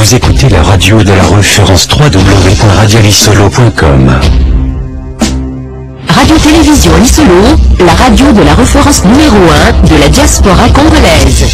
Vous écoutez la radio de la référence www.radialisolo.com. Radio-Télévision Lisolo, la radio de la référence numéro 1 de la diaspora congolaise.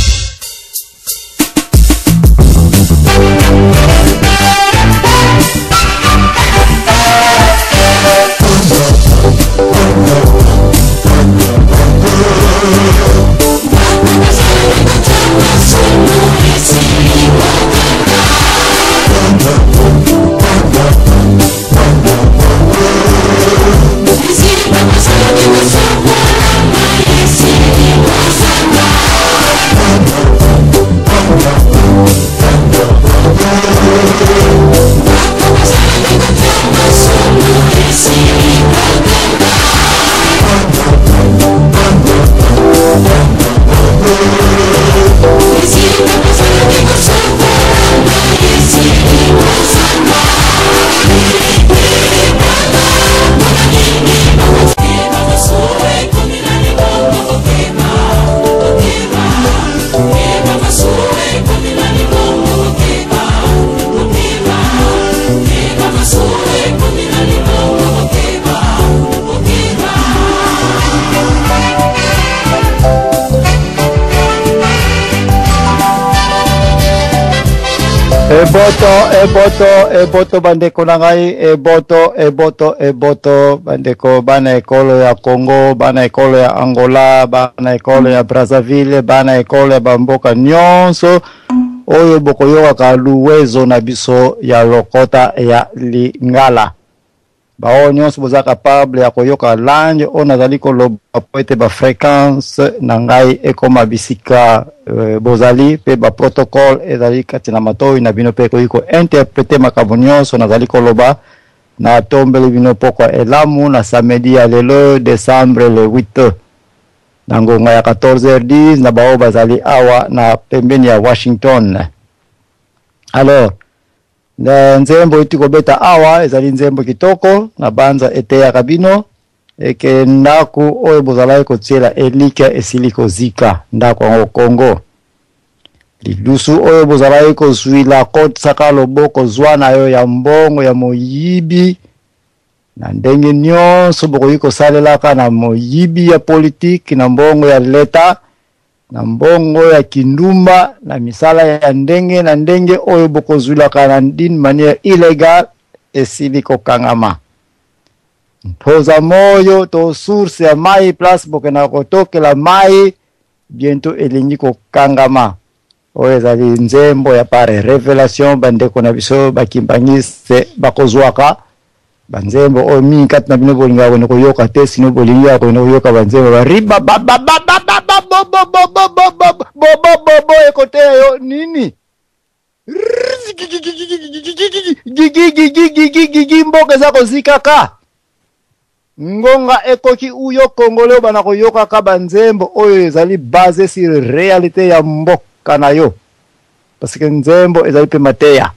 Eboto bandeko na ngai, eboto bandeko bana ekolo ya Congo, bana ekolo ya Angola, bana ekolo ya Brazzaville, bana ekolo ya bamboka nyonso oyo bokoyoka luwezo na biso ya lokota ya Lingala. Bao nyonso boza capable ya koyoka langue o nazali koloba po ete ba fréquence na ngai ekoma bisika bozali pe ba protocole ezali kati na matoi na bino pe koyiko interpréter makambo nyonso nazali koloba na tombeli bino pokwa elamu na samedi ya lelo décembre le 8 na ngonga ya 14h10 na bao bazali awa na pembeni ya Washington. Alors na nzembo itikobeta awa ezali nzembo kitoko na banza ete ya kabino eke ndaku oyo bozalai kotiela elika esiliko zika ndaku yango Congo lidusu oyo bozalai kozwila kotsaka loboko zwana yo ya mbongo ya moyibi na ndenge nyonso bokoyi kosalelaka na moyibi ya politiki na mbongo ya leta na mbongo ya kindumba na misala ya ndenge na ndenge oyo bokozwilaka na d'une manière illégale esiliko kangama toza moyo to source ya mai place bokena kotokela mai bientôt elingi kokangama oyo ezali nzembo ya pare révélation bandeko na biso bakimbangise bakozwaka banzembo oyo mingi kati na bino bolinga kono koyoka te sino bolinga kono koyoka banzembo bariba ekote yo nini mboka za kozikaka ngonga ekoki uyo kongole bana koyoka ka banzembo oyo ezali basé sur réalité ya mboka na yo parce que nzembo ezali pe mateya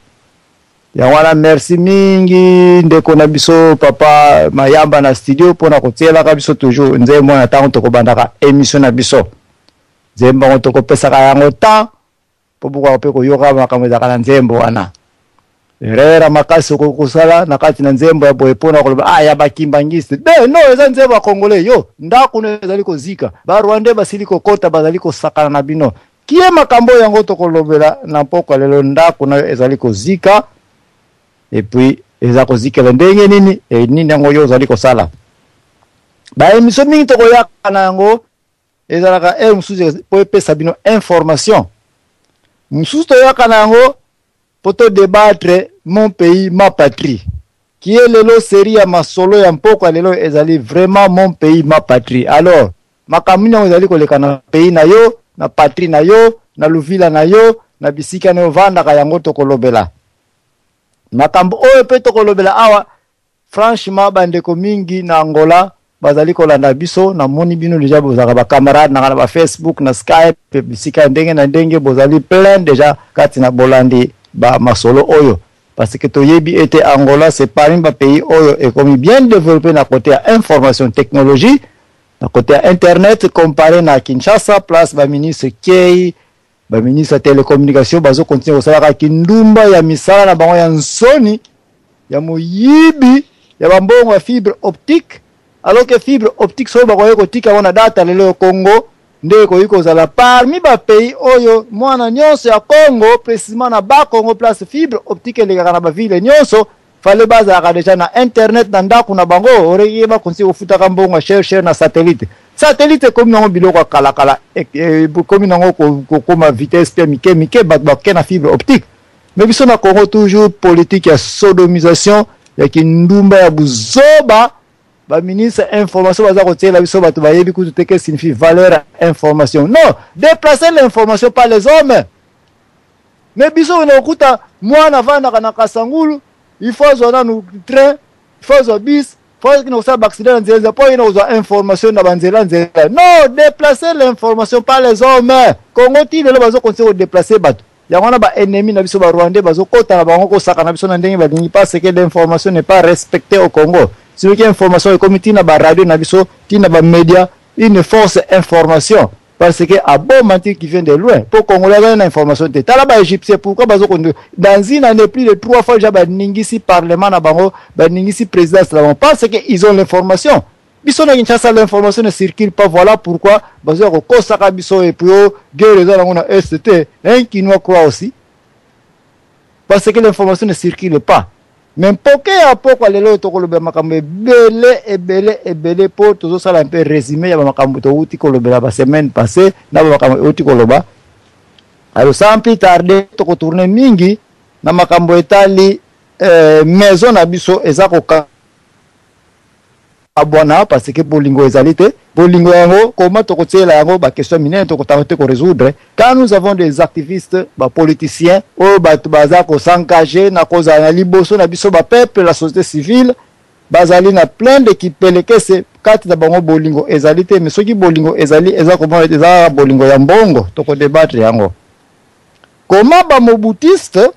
ya wana merci mingi ndeko na biso papa mayamba na studio pona kotiela ka biso toujours nzembo na tango tokobandaka émission na biso nzembo tokopesaka yango temps po buka pe koyoka makambo za kana nzembo wana rera makasi kokosala na kati na nzembo ya boepona koloba ya bakimbangiste no eza nzembo ya Congolais yo ndaku ezali kozika ba Rwanda basiliko kota bazali kosakana na bino kie makambo yango tokolobela na poko lelo ndaku na ezali kozika et puis eza kozika ndenge nini nini yango yo ezali kosala ba émission mingi tokoyaka na yango ezalaka musuzu po epesa bino information musuzu toyaka na yango poto débattre mon pays ma patrie qui est lelo série ya masolo ya mpoko lelo ezali vraiment mon pays ma patrie. Alors makamina ezali koleka na pays na yo na patrie na yo na luvila na yo na bisika na vanda ka yango tokolobela makambo oyo pe tokolobela awa franchement bandeko mingi na Angola bazali kolanda biso na moni bino déjà bozaka ba camarades na ba Facebook na Skype bisika ndenge na ndenge bozali plein déjà kati na bolandi ba masolo oyo parce que toyebi était Angola c'est parmi ba pays oyo et comme bien développé na côté information technologie na côté internet comparé na Kinshasa place ba ministre Kei ba ministre ya télécommunication bazo continuer kosala kindumba ya misala na bango ya nsoni ya moyibi ya bambongo ya fibre optique, alors que fibre optique so bakoye kotika wana data lelo Congo nde koyi kozala parmi ba pays oyo mwana nyonso ya Congo précisément na ba Congo place fibre optique elekaka na ba ville nyonso fale bazalaka deja na internet na ndako na bango oreye ba konsi ofutaka mbongo ya cher na satellite komi nango biloko ya kalakala komi nango kokoma vitesse pe mike bato bakoke na fibre optique. Mais biso na Congo toujours politique ya sodomisation ya kindumba ya buzoba. Ba ministre information baza kotiela biso bato bayebi kutu te que signifie valeur information. Non, déplacer l'information par les hommes. Mais biso on okuta mwana vana kana kasangulu, il faut zona no train, il faut zo bis, il faut que nous ça accident nzela po ina uzo information na banzela nzela. Non, déplacer l'information par les hommes. Congo ti lelo bazo conseiller déplacer bato. Yango na ba ennemi na biso ba Rwandais bazo kota na bango ko saka na biso na ndenge ba lingi parce que l'information n'est pas respectée au Congo. Si vous avez information, comme tina ba radio, nabiso, tina ba média, une force information. Parce que à bon mentir qui vient de loin. Pour qu'on ait une information de talaba égyptien, pourquoi bazo dans une année plus de 3 fois, j'ai ba ningisi parlement na bango, ba ningisi présidence là, parce que ils ont l'information. Biso na Kinshasa l'information ne circule pas, voilà pourquoi bazo ko saka biso et puis guerre les gens na ST, un qui nous croit aussi. Parce que l'information ne circule pas. Même poké à poko lelo tokolobe makambo ebele po tozo sala un peu résumé ya makambo to uti kolobela ba semaine passée na makambo uti koloba. Alors sans plus tarder toko tourner mingi na makambo etali maison na biso ezako abona parce que bolingo ezalité bolingo yango comment toko tiela yango ba question minene toko tenter ko résoudre quand nous avons des activistes ba politiciens o ba baza ko s'engager na koza na liboso na biso ba peuple la société civile bazali na plein d'équipes que c'est kati na bango bolingo ezalité mais soki bolingo ezali eza comment eza bolingo ya mbongo toko débattre yango comment ba mobutiste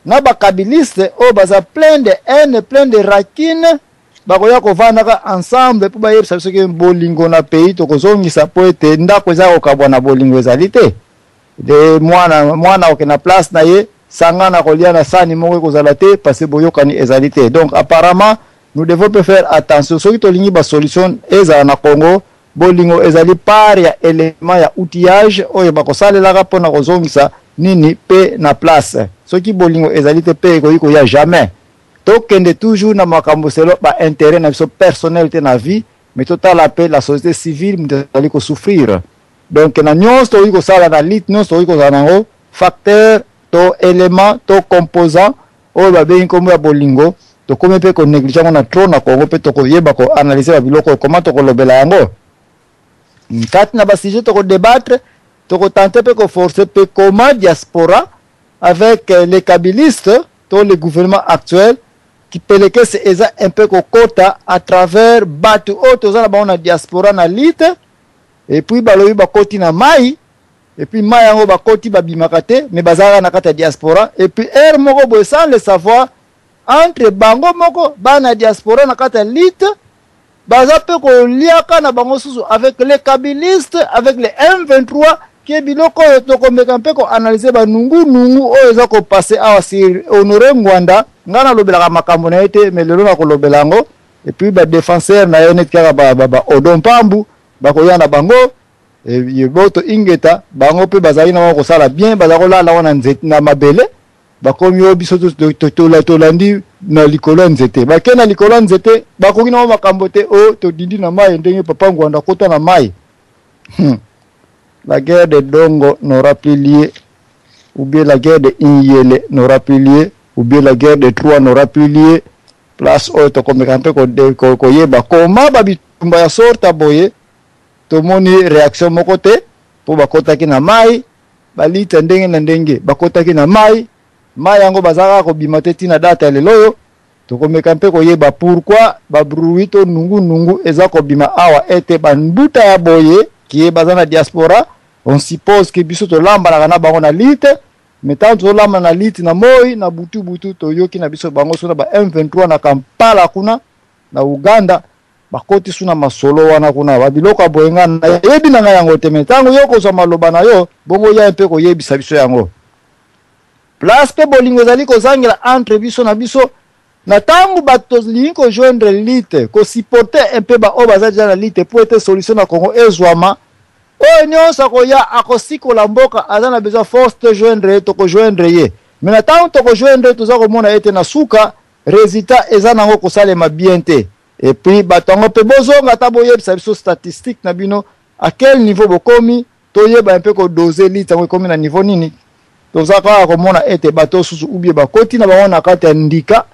na ba kabiliste o baza plein de haine plein de rancune bakoya kovanda ensemble pour bayer ça que bolingo na pays to kozongisa po ete ndako eza kokabwa na bolingo ezalité de mwana okena place na ye sanga na kolia na sani moko kozala te parce que boyokani ezalité. Donc apparemment nous devons faire attention soki tolingi ba solution eza na Congo bolingo ezali par ya élément ya outillage oyo bakosalelaka pona kozongisa nini pe na place soki bolingo ezalité pe ko ya jamais. Tokende toujours na makambo selo ba intérêt na biso personnel te na vie mais total appel la société civile mutali ko souffrir. Donc na nyonso to iko sala na lit nyonso to iko zanango facteur to élément to composant o ba be nkombo ya bolingo to comme pe ko négliger na trop na Congo pe to ko yeba ko analyser ba biloko comment to ko lobela yango. Kati na ba sujet to ko débattre to ko tenter pe ko forcer pe comment diaspora avec les kabilistes to le gouvernement actuel qui peleke c'est un peu kokota à travers batu auto za ba na diaspora na lite et puis balobi ba koti na mai et puis mai yango ba koti ba bimakate mais bazara na kata diaspora et puis moko bo sans le savoir entre bango moko ba na diaspora na kata lite baza pe ko liaka na bango susu avec les kabilistes avec les M23 qui biloko to ko meka pe ko analyser ba nungu o eza ko passer à sur Honoré Ngwanda ngana lobela makambo na ete mais lelo na ko lobela ngo et puis ba défenseur na yenet kaka ba odompambu ba ko yana bango et boto ingeta bango pe bazali na ko sala bien bazako la wana nzete na mabele ba komi obiso to landi na likolo nzete ba kena likolo nzete ba ko kina makambo te o to dindi na mai ndenge papa Ngwanda kota na mai. La guerre de Dongo n'aura plus lieu, ou bien la guerre de Inyele n'aura plus lieu, ou bien la guerre de Troua n'aura plus lieu. Place autre comme quand ko yeba comment babi tumba ya sorta boye to moni réaction mokote pour bakota ki na mai bali tendenge na ndenge bakota ki na mai yango bazaka ko bimateti na data leloyo to komeka mpe ko yeba pourquoi ba bruito nungu eza ko bima awa ete banduta ya boye qui est basé na diaspora. On suppose que biso to lamba na bango na lite mais tant to lamba na lite na moi na butu to yoki na biso bango so na ba M23 na Kampala kuna na Uganda bakoti suna masolo wana kuna babiloko aboyengana yebi na ngai yango teme tango yoko za maloba na yo bongo ya mpe ko yebisa biso yango place pe bolingo ezali kozangela entre biso na biso na tango bato lingi ko joindre lite ko supporter un peu ba obaza déjà na lite pour être solution na Congo ezwama o nyonso ko ya akosikola mboka azana besoin force te joindre to ko joindre ye mais na tango to ko joindre to za ko mona ete na suka résultat ezana ngo ko salema bien te et puis batango pe bozonga ta boyebisa biso statistique na bino à quel niveau bokomi to yeba un peu ko doser lite ngo komi na niveau nini to za ko mona ete bato susu ubie bakoti na baona kata ndika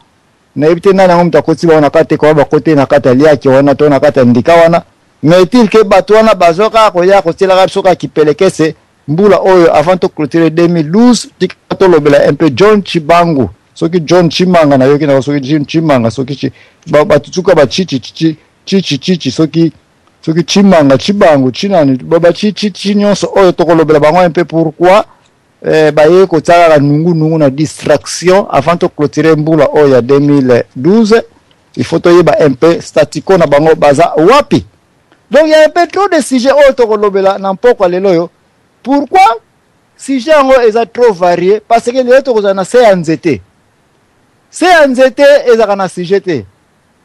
na ebite nana ngo mtakoti baona kata ko bakote na kata liaki wana to na kata ndika wana mais-il que bato wana bazoka ko ya ko tela soka kipelekese mbula oyo avant to clôturer 2012 tikato lobela un peu John Chibangu soki John Chimanga na yoki na soki John Chimanga soki batutuka ba chichi soki Chimanga Chibangu chinani baba chichi nyonso oyo to kolobela bango un peu pourquoi baye ko tsala nungu na distraction avant to clôturer mbula oyo ya 2012 il faut to yeba un peu statico na bango baza wapi. Donc il y a un peu trop de sujets autocolobela n'importe lelo yo. Pourquoi sujet ngo eza trop varié parce que les autres kozana CNZT. CNZT eza kana sujet te.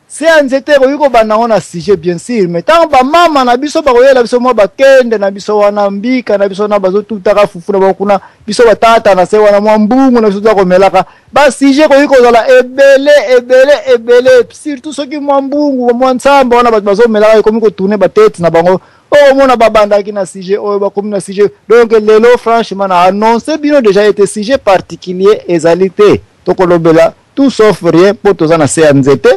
CNZT ko yuko banango na sujet bien sûr mais tant ba mama na biso ba koyela biso mo ba kende na biso wana mbika na biso na bazo tutaka fufuna ba kuna biso batata na se wana mwambungu na biso ko melaka ba sujet ko yuko zala ebele surtout soki mwambungu mwansamba wana bazo melaka ko miko tourner ba tête na bango o mona babanda ki na sujet o ba comme na sujet donc lelo franchement na annoncé bino déjà été sujet particulier ezalité to kolobela tout sauf rien pour toza na CNZT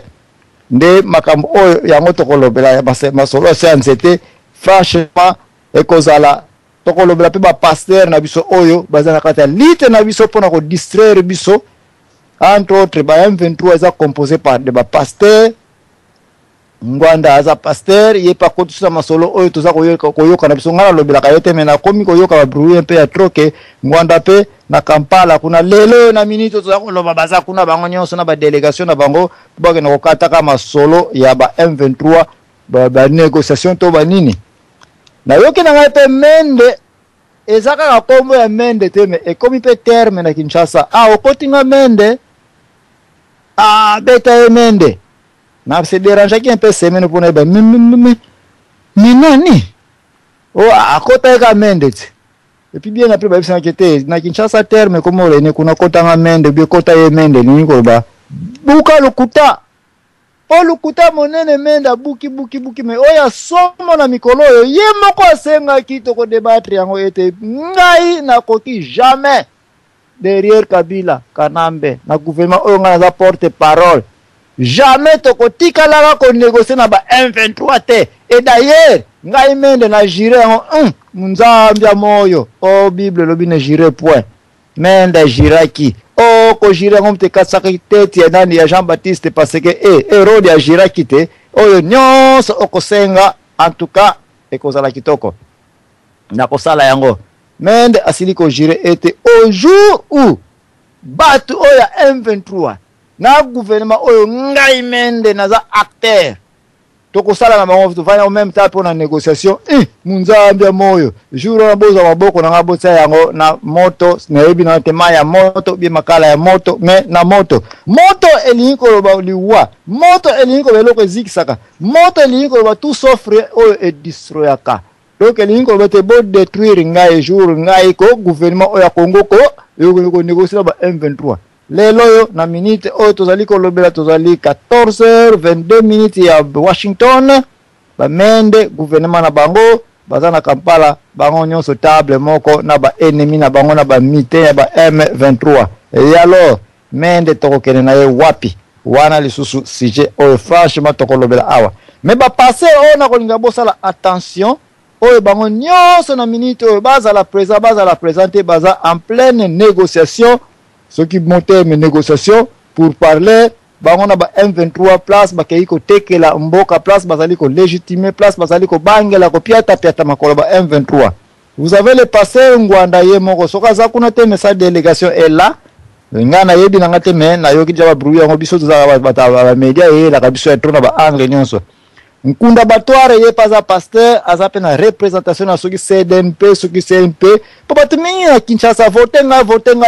nde makambo oyo yango tokolobela ya masolo CNZT franchement ekozala tokolobela pe ba pasteur na biso oyo bazana kata lite na biso pona ko distraire biso entre autres ba M23 eza composé par de ba pasteur ngwanda aza pasteur yepa kotusa masolo oyo toza koyoka na biso ngala lobela kayote mena komi koyoka ba bruit pe ya troke ngwanda pe na Kampala kuna lelo na minito toza koloba baza kuna bango nyonso na ba délégation na bango boke na kokataka masolo ya ba M23 ba négociation to ba nini na yoki na ngai pe mende ezaka ka kombo ya mende te me ekomi pe terme na Kinshasa okotinga mende beta mende na se dérange qui un peu semaine pour ne ba nani akota ka mende et puis bien après ba bisa nkete na Kinshasa terme comme ole ne kuna kota nga mende bi kota ye mende ni ko ba buka lukuta lukuta monene menda buki me oya somo na mikolo yo ye moko asenga kito ko débattre yango ete ngai na koki jamais derrière Kabila Kanambe na gouvernement oyo nga za porte parole jamais to kotika la ko négocier na ba M23 te et d'ailleurs ngai mende na jire munzambia moyo Bible lobi ne jire point mende jiraki ko jire ngomte kasaki tete ya nani ya Jean-Baptiste parce que Hérode ya jiraki te oyo nyonso okosenga en tout cas ekozala kitoko na kosala yango mende asili ko jire ete au jour où batu oya M23 na gouvernement oyo ngai mende naza acteur toko sala na bango tofanya en même temps pour la négociation munzambia moyo jour na boza maboko na ngabotsa yango na moto na yebi na tema ya moto bi makala ya moto mais na moto elinko ba liwa moto elinko beloko zikisaka moto elinko ba tout s'offre oyo et destroyaka donc elinko ba te bo détruire ngai jour ngai ko gouvernement oyo Congo ko yo négocier ba M23 lelo yo na minute oyo tozali kolobela tozali 14h22 minutes ya Washington ba mende gouvernement na bango baza na Kampala bango nyonso table moko na ba ennemi na bango na ba mite ya ba M23 et alors mende tokokene na ye wapi wana lisusu sujet oyo franchement tokolobela awa mais ba passer oyo na kolinga bosala attention oyo bango nyonso na minute oyo baza la présenter baza en pleine négociation ceux qui montaient mes négociations pour parler bango na ba M23 place bakei ko tekela mboka place bazali ko légitimer place bazali ko bangela ko piata makolo ba M23 vous avez le passé ngwanda ye moko soka za kuna te message délégation est là ngana yebi ngate men na yoki jaba brouiller ngo biso za ba media e la kabiso etro na ba angle nyonso nkunda batware ye paza pasteur azape na représentation na soki CDMP soki CNP po bato mingi na Kinshasa vote nga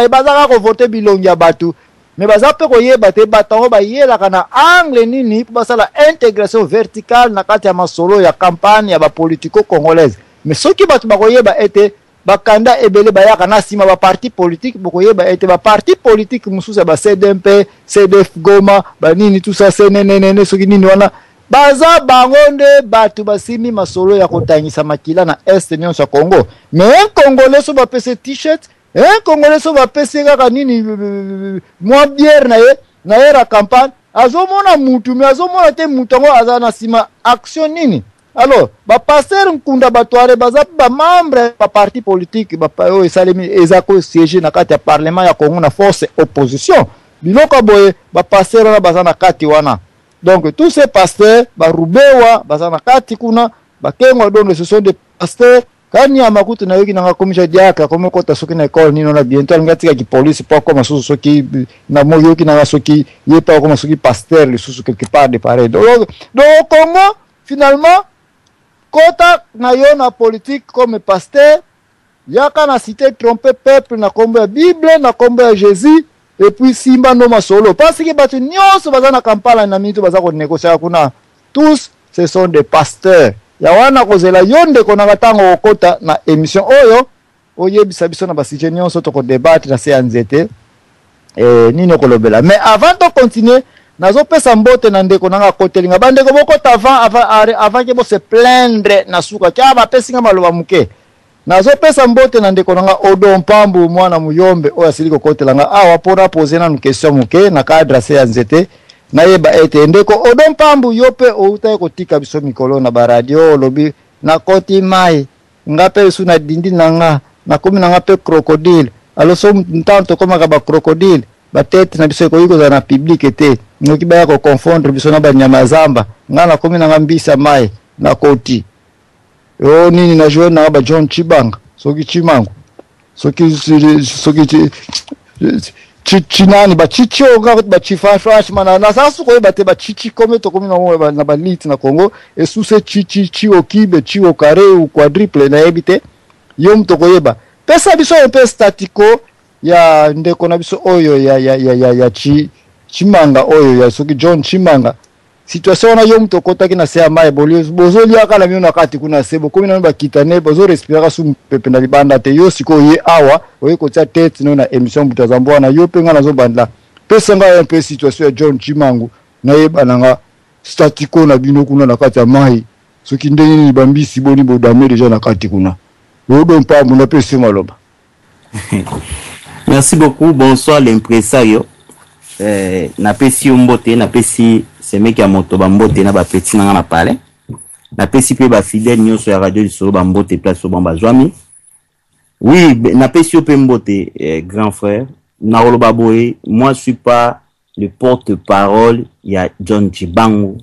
bazaka ko vote bilongi ya bato mais bazape ko yeba te batango bayelaka na angle nini po basala intégration verticale na kati ya masolo ya campagne ya ba politico congolaise mais soki bato bakoyeba ete bakanda ebele bayaka na sima ba parti politique bokoyeba ete ba parti politique mususa ba CDMP CDF Goma ba nini tout ça c'est soki nini wana baza bangonde batu basimi masolo ya kotangisa makila na est nyonso ya Congo mais un Congolais so ba pese t-shirt un Congolais so ba pese kaka nini mwa bière na ye ra campagne azomona mutu mais azomona te mutongo azana sima action nini alors ba passer nkunda batware baza ba membre ba parti politique ba oyo esalemi ezako siège na kati ya parlement ya Congo na force opposition biloko boye ba passer na baza na kati wana. Donc tous ces pasteurs barubewa bazana kati kuna bakengo donc ce sont des pasteurs kani amakutu na yoki na komisha diaka comme kota soki na école nino na bientôt ngatika ki police pas comme soki na moyo ki na soki yepa comme soki pasteur le sous quelque part de pareil. Donc au Congo finalement kota na yo na politique comme pasteur yaka na cité tromper peuple na kombo ya Bible na kombo ya Jésus. Et puis simba no masolo parce que batu nyonso baza na Kampala na mitu baza ko négocier kuna tous ce sont des pasteurs ya wana kozela yonde kona katango okota na émission oyo oyebisa biso na basije nyonso to ko débattre na CNZT nino kolobela mais avant de continuer nazo pesa mbote na ndeko nanga kotelinga bandeko bokota avant que bo se plaindre na suka kya ba pesinga maloba muke nazo pesa mbote na ndeko nanga Odo Mpambu mwana muyombe oya siliko kote langa awa pora poser na question muke na cadre ya nzete na yeba ete ndeko Odo Mpambu yope outa kotika biso mikolo na ba radio lobi na koti mai ngape suna dindi nanga na komi nanga pe crocodile aloso ntanto koma ka ba crocodile ba tete na biso ko yiko na public ete ngoki ba ko confondre biso na ba nyama zamba ngana komi nanga mbisa mai na koti yo nini na joe na ba John Chibanga soki chimangu soki chinani ba chicho ga ba chifafash mana na sasu ko ba te ba chichi comme to comme na ba lit na Congo et sous ce chichi okibe chi au carré ou quadruple na ebite yom to koyeba pesa biso un peu statico ya ndeko na biso oyo ya chimanga oyo ya soki John Chimanga situation na yom to kota kina se amaye bozo liaka la miona kati kuna sebo komi na ba kitane bozo respirer sous pepe na libanda te yo siko ye awa oye ko tia tête no na émission butazambo na yo penga na zo bandla pesa nga un peu situation ya John Chimangu na yeba nanga statico na bino kuna na kati ya mai soki ndeni ni bambisi boni bodame déjà na kati kuna Odo Mpambu na pesa maloba. Merci beaucoup, bonsoir l'impresario. Na pesi mbote na pesi semeki ya moto bambote na ba petit nanga na pale na pesi pe ba fidèle nyonso ya radio lisolo bambote place bamba zwami. Oui, na pesi pe mbote grand frère na roloba boye, moi je suis pas le porte-parole ya John Chibangu,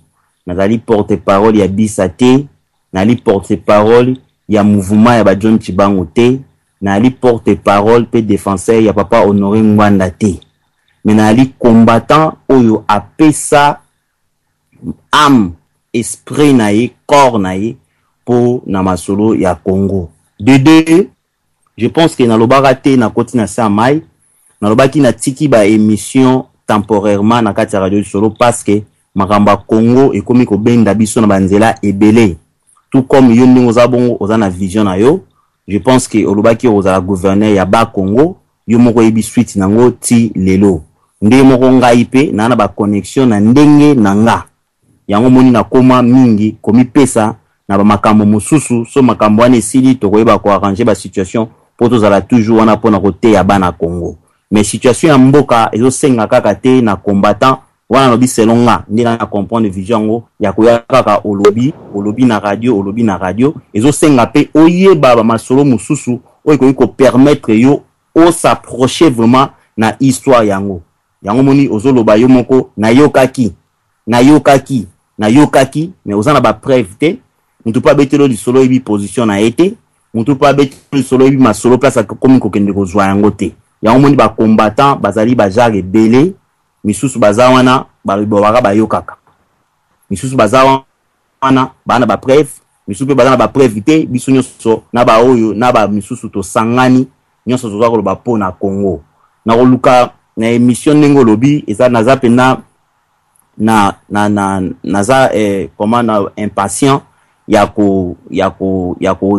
nazali porte-parole ya Bisate, nali porte-parole ya mouvement ya ba John Chibangu te, nali porte-parole pe défenseur ya papa Honoré Ngwanda te. Mais nali combattant oyo apesa âme, esprit naïe, corps naïe pour na masolo ya Congo. De deux, je pense que na lobarate na koti na samai, na lobaki na tiki ba émission temporairement na kati radio solo parce que makamba Congo et komi ko benda biso na banzela ebele. Tout comme yo ndingo za bongo oza na vision na yo, je pense que olobaki oza la gouverneur ya ba Congo, yo moko yebi suite nango ti lelo. Nde moko ngai pe na ba connexion na ndenge na nga. Yango moni na koma mingi komi pesa na ba makambo mususu so makambo ane sili to koyeba ko arranger ba situation pour tozala toujours wana pona kote ya bana Congo. Mais situation ya mboka ezo senga kaka te na combattant wana lobi selon nga ndi na comprendre vision ngo ya koya kaka olobi na radio ezo senga pe oyeba ba masolo mususu oyo ko permettre yo o s'approcher vraiment na histoire yango moni ozoloba yo moko na yokaki mais ozana ba preuve te mutu pa betelo di solo ibi position na été mutu pa betelo solo ibi masolo place comme ko kende ko zwa yango te yango moni ba combattant bazali ba jare belé misusu bazawana ba yokaka misusu bazawana wana bana ba preuve misusu pe bana ba preuve te biso nyonso na ba oyo na ba misusu to sangani nyonso zo ko ba po na Congo na koluka na émission ndenge lobi eza naza pena naza comment na impatient yako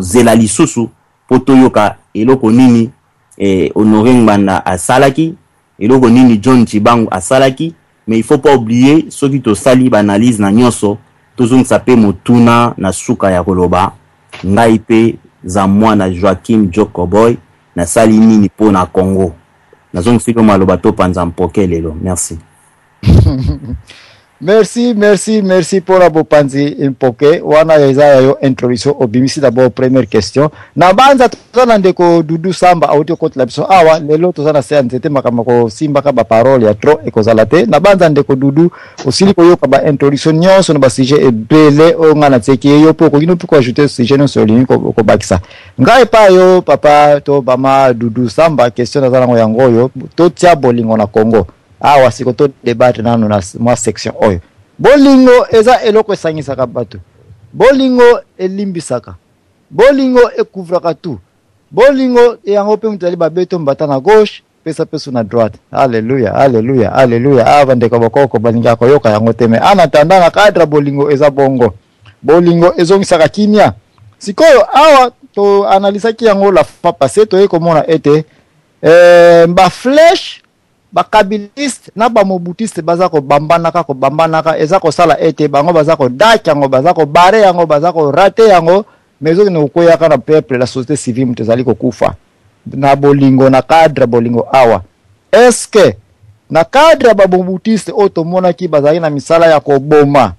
zela lisusu poto yoka eloko nini Honoré Ngbanda asalaki eloko nini John Chibangu asalaki. Mais il faut pas oublier ceux qui te sali banalise na nyonso tozong sape motuna na suka ya koloba ngai pe za mwana Joachim Jokoboy na sali nini po na Congo nazong siko maloba to panza mpoke lelo. Merci. Merci pour la bopanzi impoke wana ya yo introduction obimisi d'abord première question na banza tozana ndeko Dudu Samba audio kote la biso awa lelo tozana se antete makamako simba ka ba parole ya trop ekozala te na banza ndeko Dudu osili ko yoka ba introduction nyonso na ba sujet ebele o ngana tseki yo poko kino poko ajouter sujet non sur ligne ko bakisa ngai pa yo papa to bama Dudu Samba question na zana yango yo to tia bolingo na Congo awa siko to debate nanu na moi section oyo bolingo eza eloko esangisaka bato bolingo elimbisaka bolingo ekouvraka tout bolingo yango pe mutali babeto mbata na gauche pesa peso na droite. Alléluia ava ndeko bokoko balinga ko yoka yango teme ana tandanga kadra bolingo eza bongo bolingo ezongisaka kimia sikoyo awa to analysaki yango la fa passé to ekomona ete ba flèche ba kabiliste na ba mobutiste bazako bambanaka ezako sala ete bango bazako daki yango bazako bare yango bazako rate yango mezo ne ukoyaka na peuple la société civile mtezali kokufa na bolingo na cadre bolingo awa est-ce que na cadre ba mobutiste otomona ki bazali na misala ya koboma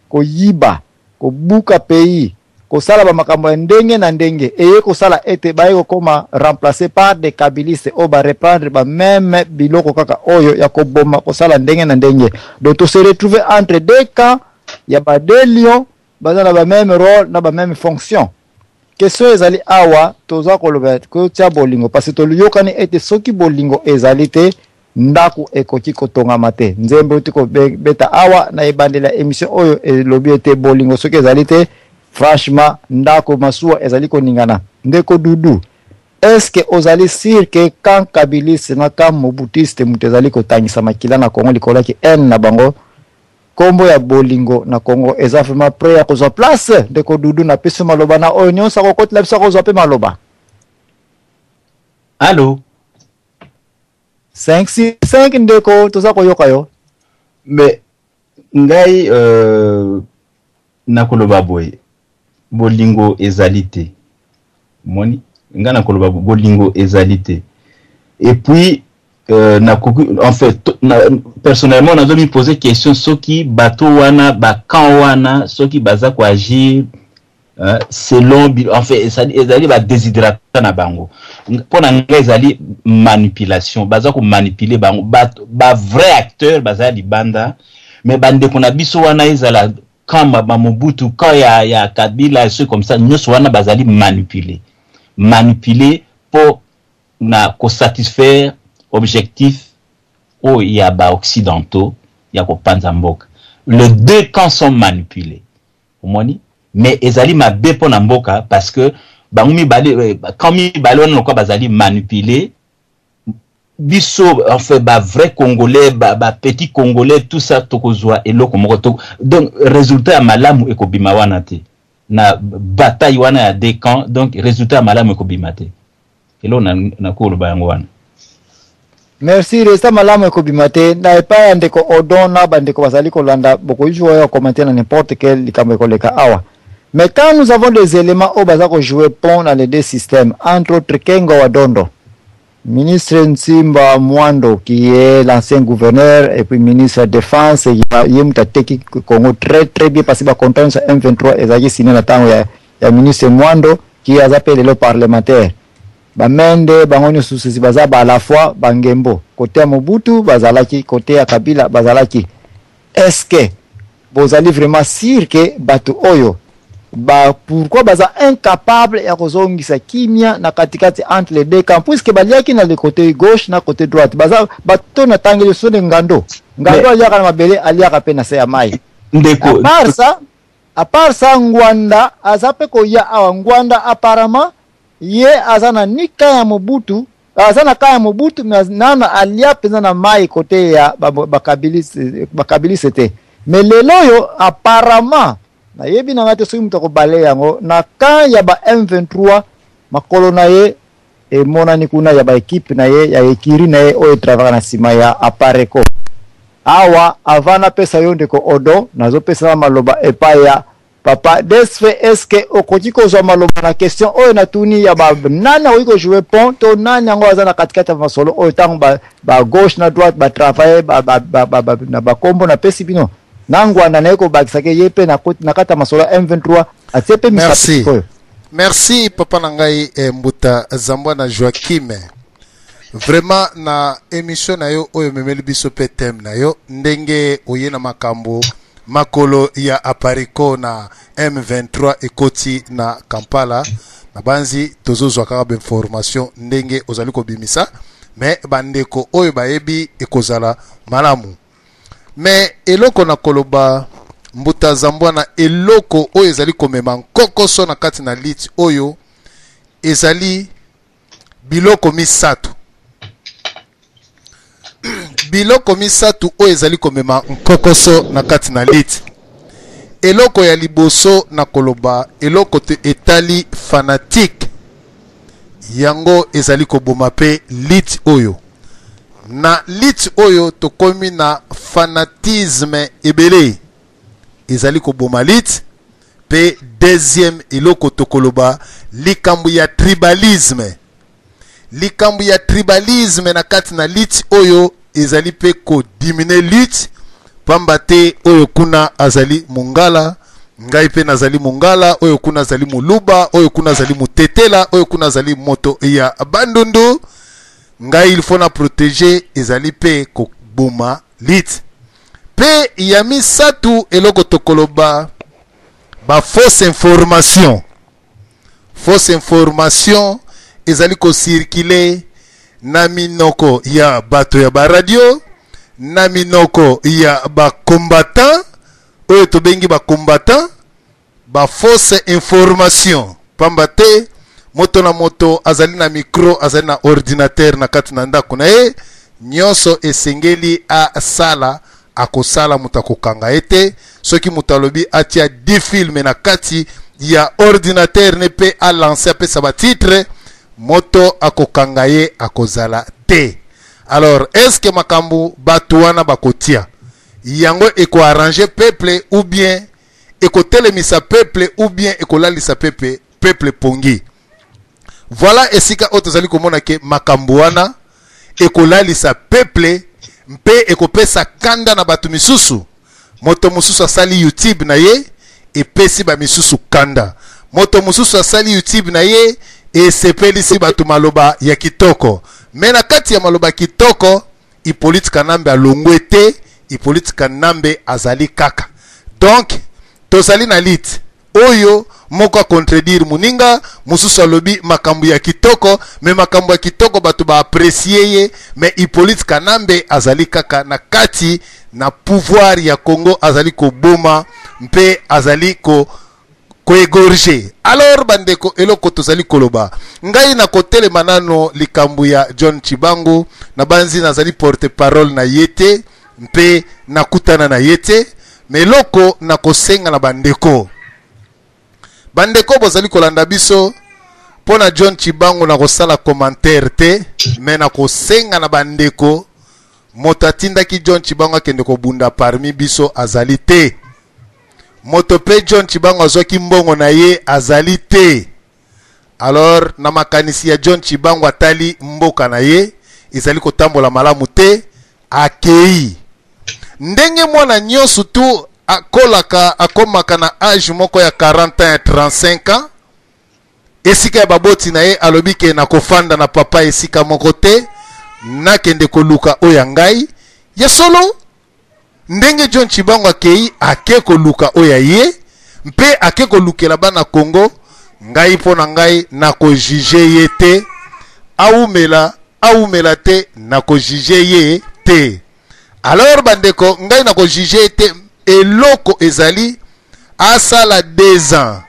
koyiba kobuka pays kosala ba makambo ndenge na ndenge eye kosala ete baye koma remplacer par des kabilistes o ba reprendre ba même biloko kaka oyo ya koboma kosala ndenge na ndenge donc to se retrouver entre deux camps ya ba deux lions bazana ba même rôle na ba même fonction question ezali awa toza koloba ko tia bolingo parce que to liyokani ete soki bolingo ezali te ndaku ekoki kotonga mate nzembe utiko beta awa na ebandela émission oyo elobi ete bolingo soki ezali te franchement ndako masuwa ezali koningana ndeko Dudu est-ce que ozali sûr que quand kabiliste na quand mobutiste mutezali kotangisa makila na Congo likolaki en na bango kombo ya bolingo na Congo eza vraiment prêt à kozwa place ndeko Dudu na peso maloba na oyo sa kokoti la biso kozwa pe maloba. Allô 565 ndeko toza koyoka yo mais ngai nakoloba boye bolingo ezalité moni ngana koloba bolingo ezalité et puis en fait personnellement nazo mi poser question soki bato wana ba kan wana soki baza ko agir selon en fait ezali ba déshydrater na bango pona nga ezali manipulation baza ko manipuler bango ba vrai acteur baza libanda mais bande kona biso wana ezala quand Mobutu, quand il y a Kabila, ceux comme ça, nous sommes basali manipuler pour satisfaire objectif où il y a bas occidentaux, il y a Panzambok. Les deux camps sont manipulés. Mais ezali mabe pour Namboka parce que quand mi balon quoi basali manipuler biso en fait vrai congolais petit congolais tout ça tokozwa eloko moko donc résultat malamu ekobima wana te na bataille wana ya deux camps donc résultat malamu ekobima te elo na koloba yango wana. Merci resta malamu ekobima te na epa ndeko odon na bandeko bazali kolanda boko jouer ya commenter na n'importe quel likambo ekoleka awa. Mais quand nous avons des éléments au bazako jouer pont dans les deux systèmes entre autres Kengo Wadondo ministre Nsimba Mwando qui est l'ancien gouverneur et puis ministre de la défense yemtateki Congo très bien parce que ba contrat sur M23 ezaki signé na tango ya ministre Mwando qui a appelé le parlementaire ba mende bangonyo susi baza ba à la fois bangembo côté ya Mobutu bazalaki côté ya Kabila bazalaki est-ce que vous allez vraiment sûr que batu oyo pourquoi baza incapable ya kozongisa kimia na katikati entre les deux camps puisque baliaki na le côté gauche na côté droite baza bato na tangeli sone ngando aliaka na mabele aliaka pe na se ya mai ndeko par ça à part ça Ngwanda azape koya awa Ngwanda apparemment ye azana nika ya Mobutu azana kaya Mobutu nana alia peza na mai kote ya bakabili c'était mais lelo yo apparemment na yebi na ngate so mutako bale yango na kan ya ba M23 makolo na ye e monani kuna ya ba equipe na ye ya ekiri na ye o travailla na sima ya Apareko awa avana pesa yonde ko odo nazo pesa maloba epa ya papa desfe eske okotiko zo maloba na question o na tuni ya ba nana oiko jouer pont to nana yango azana katikati ya masolo o tango ba gauche na droite ba travailler na ba kombo na pesi bino nangwana na eko bakisake yepe na kata masolo M23 atepe merci merci papa nangai mbuta zambwa na Joachim vraiment na émission na yo oyo memeli biso pe thème na yo ndenge oye na makambo makolo ya Apareko na M23 ekoti na Kampala na banzi tozozwa kaka information ndenge ozali ko bimisa mais bandeko oyo bayebi ekozala malamu mais eloko na koloba mbuta zambwa na eloko oyo ezali komema nkokoso na kati na lit oyo ezali biloko misatu biloko misatu oyo ezali komema nkokoso na kati na lit eloko ya liboso na koloba eloko te etali fanatique yango ezali koboma pe lit oyo na lit oyo tokomi na fanatisme ebele ezali koboma lit pe deuxième eloko tokoloba likambu ya tribalisme na kati na lit oyo ezali pe ko diminuer lit pamba te oyo kuna azali mungala ngai pe nazali mungala oyo kuna azali muluba oyo kuna azali mutetela oyo kuna azali moto ya bandundu ngai il faut na protéger ezali pe ko boma lit pe ya misatu eloko tokoloba ba fausse information ezali ko circuler na minoko ya bato ya ba radio na minoko ya ba combattant oyo tobengi ba combattant ba fausse information pamba te moto na moto azali na micro azali na ordinateur na kati na ndako na ye nyonso esengeli a sala akosala muta kokanga ete soki mutalobi atia 10 films na kati ya ordinateur ne pe a lancer pe sa ba titre moto akokanga ye akozala te. Alors est-ce que makambu batuana bakotia yango eko arranger peuple ou bien eko telemisa peuple ou bien eko lalisa peuple pongi. Voilà esika otozali komona ke makambu wana eko lalisa peuple mpe eko pesa kanda na batu misusu. Moto mususu asali YouTube na ye epesi ba misusu kanda. Moto mususu asali YouTube na ye esepelisi batu maloba ya kitoko. Mena kati ya maloba kitoko ipolitika nambe alongwe te, ipolitika nambe azali kaka. Donc tozali na lit oyo moko contredire muninga mususu alobi makambu ya kitoko, me makambu ya kitoko batu ba apprécier ye, me ipolitika nambe azali kaka na kati na pouvoir ya Congo azali ko boma mpe azali ko égorger. Alors bandeko eloko tozali koloba ngai na kotele manano likambu ya John Chibangu na banzi nazali porte parole na yete mpe nakutana na yete meloko na kosenga na bandeko bozali kolanda biso pona John Chibangu na kosala commentaire te me na kosenga na bandeko motatinda ki John Chibangu akende kobunda parmi biso azali te. Moto pe John Chibangu azoki mbongo na ye azali te. Alors na makanisi ya John Chibangu atali mboka na ye izali kotambola malamu te akei. Ndenge mwana nyonso tu akolaka akomaka na age moko ya 40 ans 35 ans esika ya baboti na ye alobike na kofanda na papa esika moko te nakende koluka oya ngai ya solo. Ndenge John Chibangu akei ake koluka oya ye mpe ake kolukela bana Congo ngai pona ngai na ko juger ye te aumela te na ko juger ye te. Alors bandeko ngai na ko juger te eloko ezali asala 2 ans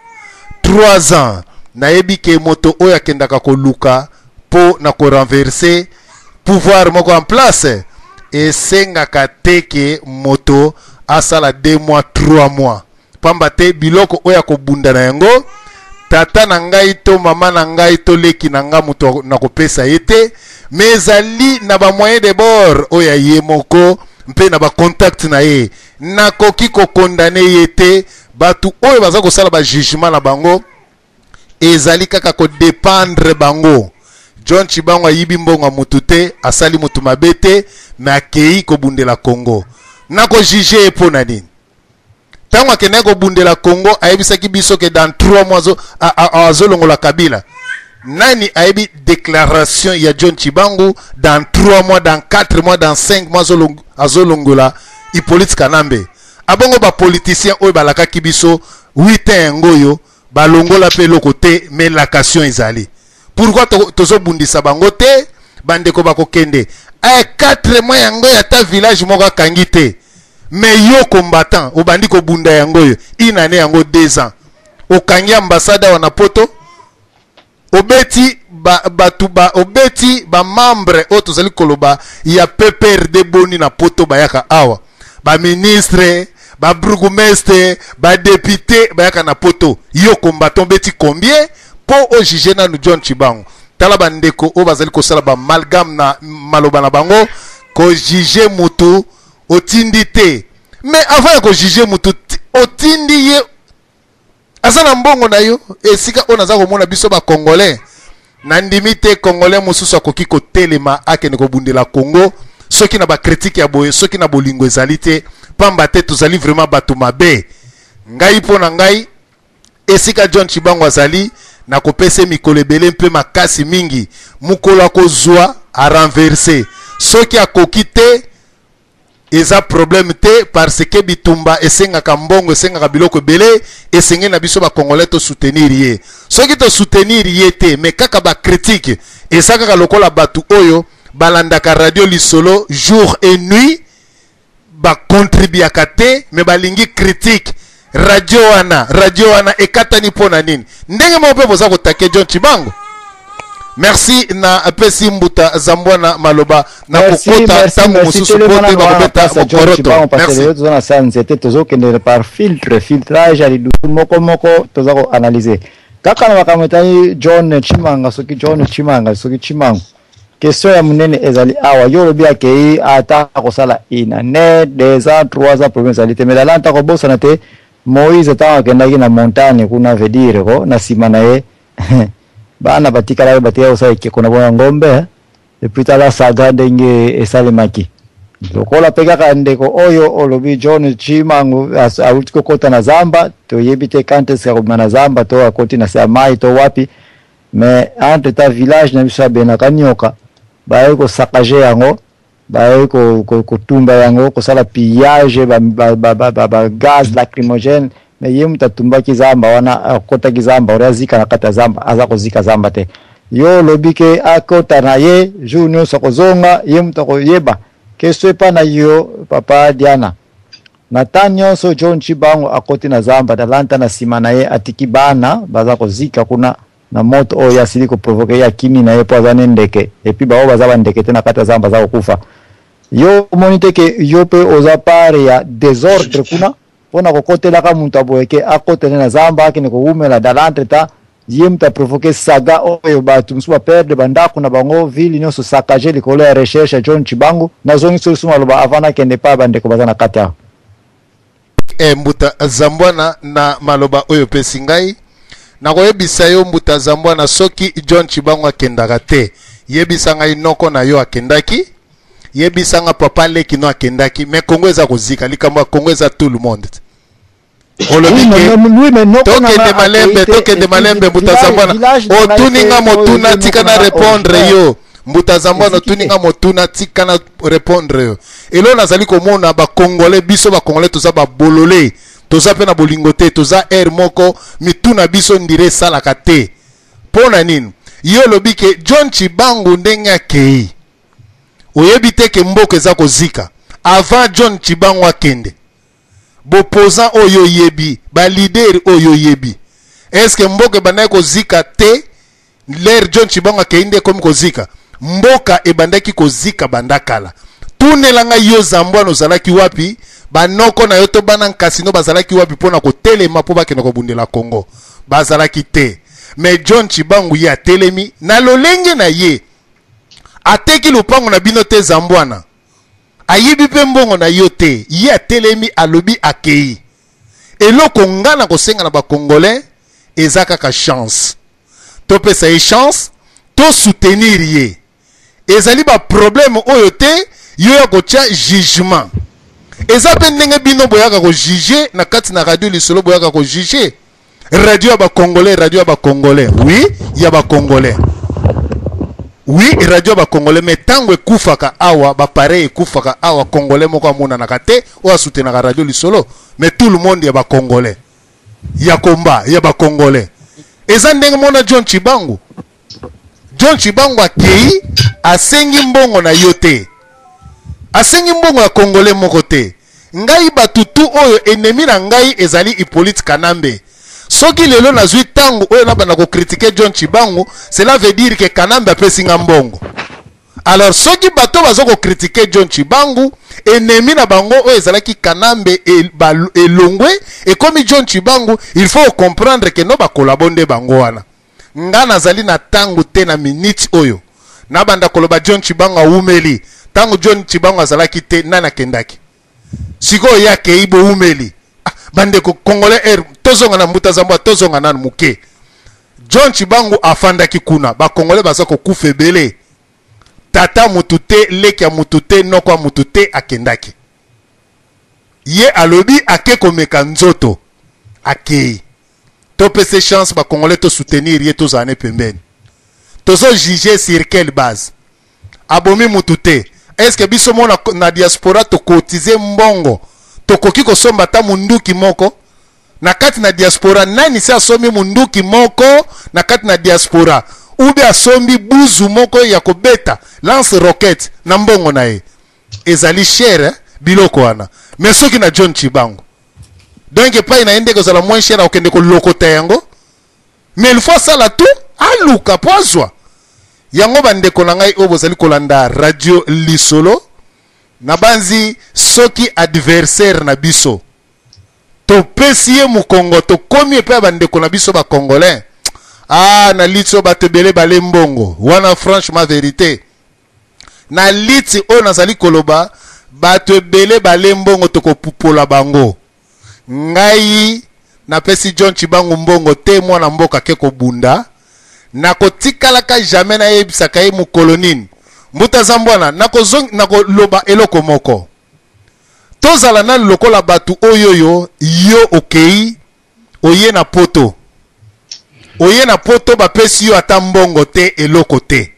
3 ans nayebi ke moto oyo akendaka koluka po na ko renverser pouvoir moko en place esengaka te ke moto asala 2 mois 3 mois pamba te biloko oyo akobunda na yango tata na ngai to mama na ngai to leki na nga moto na kopesa ye te mais ezali na ba moyen de bord oyo ye moko mpe na ba contact na ye nakoki kokondane ye te batu oyo baza kosala ba jugement na bango ezali kaka kodépendre bango. John Chibangu ayibi mbongo mutu te asali mutu mabe te me akei kobundela Congo nako juge epo na nini ntango akende kobundela Congo ayebisaki biso ke dans 3 mois azolongola Kabila nani ayebi déclaration ya John Chibangu dans 3 mois dans 4 mois dans 5 mois azolongola Hippolyte Kanambe abongo ba politicien oyo balakaki biso 8 ans ngoyo balongola pe loko te mais lakation ezali pourquoi tozo bundisa bango te bandeko bakokende 4 mois yango ya ta village moko kangi te mais yo combattant obandi ko bunda yango yo inane yango 2 ans okangi ambassade wana poto obeti obeti ba membre o tozali koloba ya PPRD boni na poto bayaka awa ba ministre ba bourgmestre ba député bayaka na poto yo combattant beti combien po o juge na John Chibangu tala bandeko o bazali kosala ba amalgame na maloba na bango ko juge mutu otindi te mais avant ya ko juge mutu otindi ye asana mbongo na yo esika ona za komona biso ba congolais na ndimi te congolais mususu akoki ko telema akene ko bundela Congo soki na ba critique ya boye soki na bolingo ezali te pamba te tozali vraiment batu mabe ngai po na ngai esika John Chibangu azali na kopese mikolo ebele mpe makasi mingi mukolo akozwa a renverser soki akoki te eza problème te parce que bitumba esengaka mbongo esengaka biloko ebele esenge na biso ba congolais to soutenir ye soki to soutenir ye te mais kaka ba critique esaka lokola batu oyo balandaka radio lisolo jour et nuit ba contribuaka te mais balingi critique radio wana ekatani pona nini ndenge mo pe boza kotake John Chibangu. Merci na apesi mbuta zambwana maloba na kokota tangu mususu pote bakobeta mokoroto. Merci. Tozana sanzete tozokende par filtrage ali moko tozako analyser. Kaka na bakameta John Chimanga soki Chimangu. Question ya munene ezali awa yo lobi akei ata kosala ina ne 2 ans 3 ans province ali te medalanta ko bosa te Moïse tawa kendaki na montagne kuna vedire ko na simana ye bana batikala batia usaike kuna bona ngombe depuis tala saga ndenge esalemaki lokola peka kandeko oyo olobi John Chimangu awutiko kota na zamba to yebite kante ska na zamba to akoti na samai to wapi mais entre ta village na biso bena kanyoka baye ko saccager yango baye ko tumba yango ko sala pillage ba gaz lacrymogène mais yemu tatumba kizamba wana kota kizamba orazika na kata zamba aza kozika zamba te yo lobike akota na ye junior sokozonga yemu takoyeba keso pa na yo papa Diana Natanyo so John Chibangu akoti na zamba dalanta na simana ye atiki bana baza kozika kuna na moto oyo asili ko provoke ya kimi na ye po azane ndeke epi bao bazaba ndeke tena kata zamba za kufa yo monite ke yo pe oza pare ya désordre kuna pona kokotela ka muntu aboyeke akotela na zamba akine ko umela dalante ta yemta provoke saga oyo batu msuba perde bandako na bango ville nyoso sakaje likolo ya recherche John Chibangu na zongi solution aloba avana kende pa bandeko bazana kata mbuta zambwana na maloba oyo pesingai na koyebisa yo mbuta zambwana soki John Chibangu akendaka te yebisa ngai noko na yo akendaki yebisa nga papa leki no akendaki mais Congo eza kozika likambo Congo eza tout le monde tokende malembe mbuta zambwana otuninga motuna tika na répondre yo mbuta zambwana otuninga motuna tika na répondre yo elo nazali komona ba congolais biso ba congolais toza ba bololé toza pe na bolingo te toza air moko mituna biso ndire salaka te pona nini yo lobike John Chibangu ndenge akei oyebi te ke mboka eza kozika avant John Chibangu akende bopoza oyo yebi ba leader oyo yebi est-ce que mboka bana ko zika te l'air John Chibanga keinde comme ko zika mboka ebandaki ko zika bandakala tunelanga yo zambwana ozalaki wapi banoko na yo to bana kasino bazalaki wapi pona ko telema po bakena ko bundela Congo bazalaki te mais John Chibangu ya telemi na lolenge na ye ateki lupango na bino te zambwana ayibi pe mbongo na yo te ye atelemi alobi akei eloko ngana kosenga na ba congolais ezaka ka chance to pesa ye chance to soutenir ye ezali ba problème oyo te yo ya kotia jugement eza pe ndenge bino boyaka ko juger na kati na radio lisolo boyaka ko juger radio ya ba congolais oui ya ba congolais oui radio ya ba congolais mais tango ekufaka awa ba pareil ekufaka awa congolais moko amona na kate o asoutenir na radio lisolo mais tout le monde ya ba congolais ya komba ya ba congolais eza ndenge mona John Chibangu akei asengi mbongo na yo te asengi mbongo ya congolais moko te ngai batutu oyo ennemi na ngai ezali Hippolyte Kanambe soki lelo nazwi tango oyo nabanda ko critiquer John Chibangu cela veut dire que Kanambe apesi nga mbongo alors soki bato bazo ko critiquer John Chibangu ennemi na bango oyo ezalaki Kanambe elongwe et comme John Chibangu il faut comprendre que no ba collaborer bango wana nga nazali na tango te na minute oyo nabanda koloba John Chibangu umeli tango John Chibangu azalaki te nana kendaki siko yake ibo umeli bande ko congolais tozonga na mbuta zambwa tozonga na muke John Chibangu afandaki kuna ba congolais baza ko kufebele tata mutute lekia mutute nokwa mutute akendaki ye alobi ake komeka nzoto akei to pese chance ba congolais to soutenir ye to zane pembeni tozo juger sur quelle base abomi mutute est-ce que biso mona na diaspora to cotiser mbongo to koki ko somba ta munduki moko na kati na diaspora nani se asomi munduki moko na kati na diaspora ube asombi buzu moko ya kobeta lance rocket na mbongo na ye ezali cher biloko wana mais soki na John Chibangu donc pas inaende ko zala moins cher okende ko lokota yango mais il faut ça la tout aluka pozwa yango bandeko na ngai obozali kolanda radio lisolo na banzi soki adversaire na biso to pesie mu Congo to komi pe bandeko na biso ba congolais na litso batebele bale mbongo wana franchement vérité na liti o nazali koloba batebele bale mbongo to kopupola bango ngai na pesi John Chibangu mbongo te mwana mboka ke ko bunda na kotikalaka jamais na yebisaka ye mukolonine mbuta zambwana nako loba eloko moko tozala na lokola batu oyoyo yo okei oye na poto bapesi yo ata mbongo te eloko te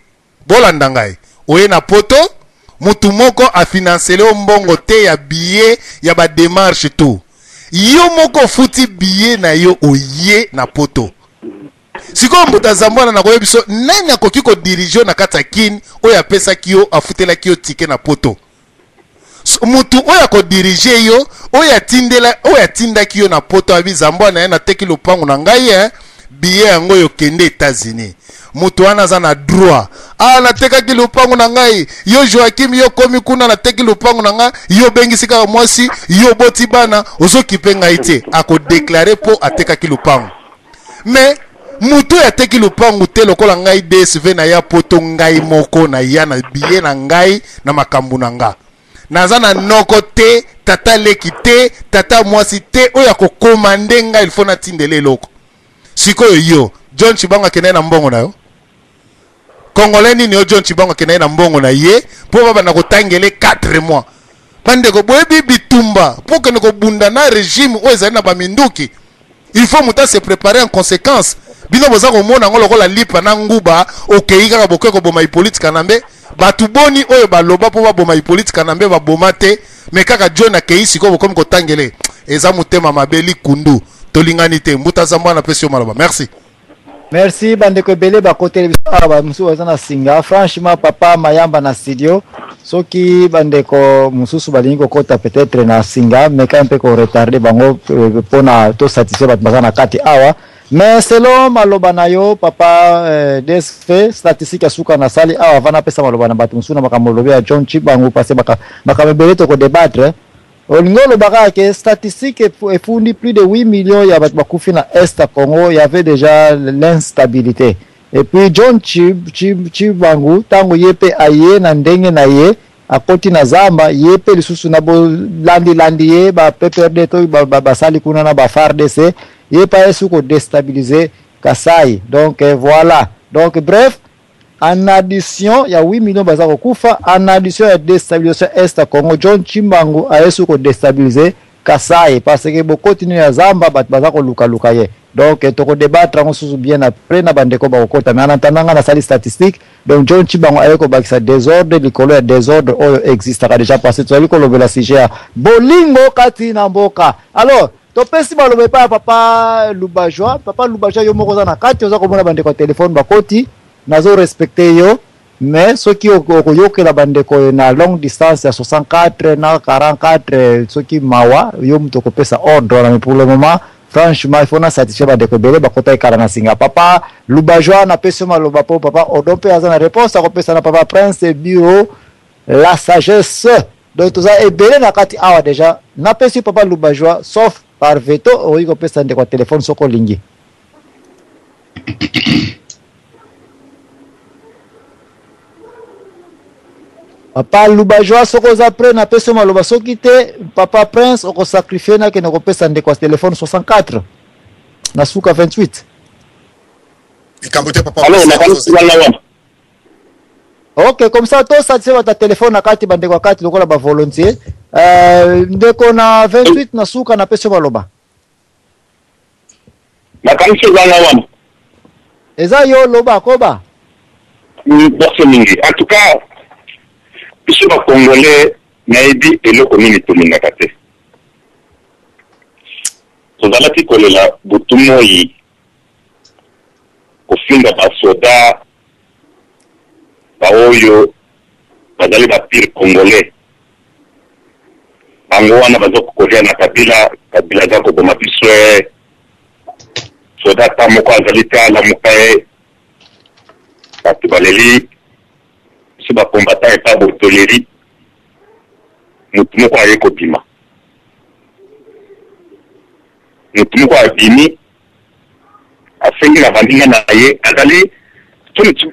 bolanda ngai oye na poto mutu moko afinancele o mbongo te ya billet ya ba démarche tout yo moko futi billet na yo oye na poto siko mbuta zambwana na koyebiso nani akoki ko diriger na kata kin oyo apesa kiyo afutela kiyo tike na poto mutu oyo ko diriger yo oyo atinda kiyo na poto abi zambwana na teki lupango na ngai billet yango yo kende États-Unis mutu wana za na droit na teka ki lupango na ngai yo Joachim yo komi kuna na teki lupango na ngai yo bengisika mwasi yo boti bana ozokipe ngai te ako déclarer po ateka ki lupango mais mutu ya teki lupangu te lokola ngai DSV na ya poto ngai moko na ya na billet na ngai na makambu na nga naza na noko te tata leki te tata mwasi te oya ko komande ngai il faut na tindele loko sikoyo yo John Chibangu akene na mbongo na yo congolais nini yo John Chibangu akene na mbongo na ye po baba na kotangele 4 mois pande ko boyebi bitumba po ke ko bunda na régime o ezali na baminduki il faut muta se préparer en conséquence bino boza ko mona ngolo kola lipa na nguba okei kaka boke ko boma Hippolyte Kanambe batu boni oyo baloba po ba boma Hippolyte Kanambe ba boma te mais kaka John akei siko bokom ko tangele eza mutema mabeli kundu tolingani te mbuta zambwa na pesio maloba merci Merci bandeko ebele bakote ba mususu baza na singa. Franchement papa mayamba na studio. Soki bandeko mususu balingi kokota peut-être na singa mais quand mpe ko retarder bango pona to satisfaire bat baza na kati awa. Mais selon maloba na yo papa DSF statistique ya suka na sali awa vana pesa maloba na batu mususu na makamolobe ya John Chibangu passé bakamebele to ko débattre. Olingolo baka que statistique est fourni plus de 8 millions ya bat bakufi na Est Congo, il y avait déjà l'instabilité. Et puis John Chibangu tango yepe aye na ndenge na ye akoti na zamba yepe lisusu na bo landi ye ba PPRD to ba sali kuna na ba FARDC yepa yesu ko déstabiliser Kasai. Donc voilà. Donc bref, en addition, il y a 8 millions de Kufa. En addition, il y a déstabilisation Est Congo. John Chimbangu a essayé de déstabiliser Kasai parce que beaucoup continuent à Zamba, Bazako Luka ye. Donc, tu peux débattre bien après na bandeko ba okota. Mais en attendant, on a sali statistique. Donc, John Chimbangu a essayé de désordre, l'école désordre existe déjà passé. Tu as vu qu'on le sujet Bolingo kati na mboka. Alors, topesi balobe pa papa Lubajwa yo moko za na kati oza komona bandeko téléphone bakoti. Nazo respecté yo, mais ceux qui ont la bande na longue distance à 64 na 44 ceux qui mawa yo mtoko pesa ordre mais pour le moment franchement il faut na satisfaire bande ko bele bakota ikara na singa papa Lubajwa na pesa maloba po papa odompe azana réponse à pesa na papa Prince bureau la sagesse donc tout ça est belé na kati awa déjà na pesa papa Lubajwa sauf par veto o iko pesa ndeko téléphone soko lingi. Papa Lubajwa soko za pre na peso maloba soki te papa Prince oko sacrifier na ke na ko pesa ndeko téléphone 64 na suka 28. Ikambote papa. Alors na kanisi wana. OK, comme ça to satisfait ta téléphone na kati bandeko kati lokola ba volontiers. Ndeko na 28 na suka na peso maloba. Na kanisi wana. Eza yo loba koba. Merci mingi. En tout cas biso ba Congolais nayebi eloko nini tolingaka te tozalaki kolela butu moi kofinga basoda baoyo bazali bapire Congolais bango wana baza kokolia na kabila aza koboma biso soda ata moko azali te alamuka ye bato baleli biso bakombata epa botoleri motu moko aye kobima motu moko abimi asengi na baninga na ye azali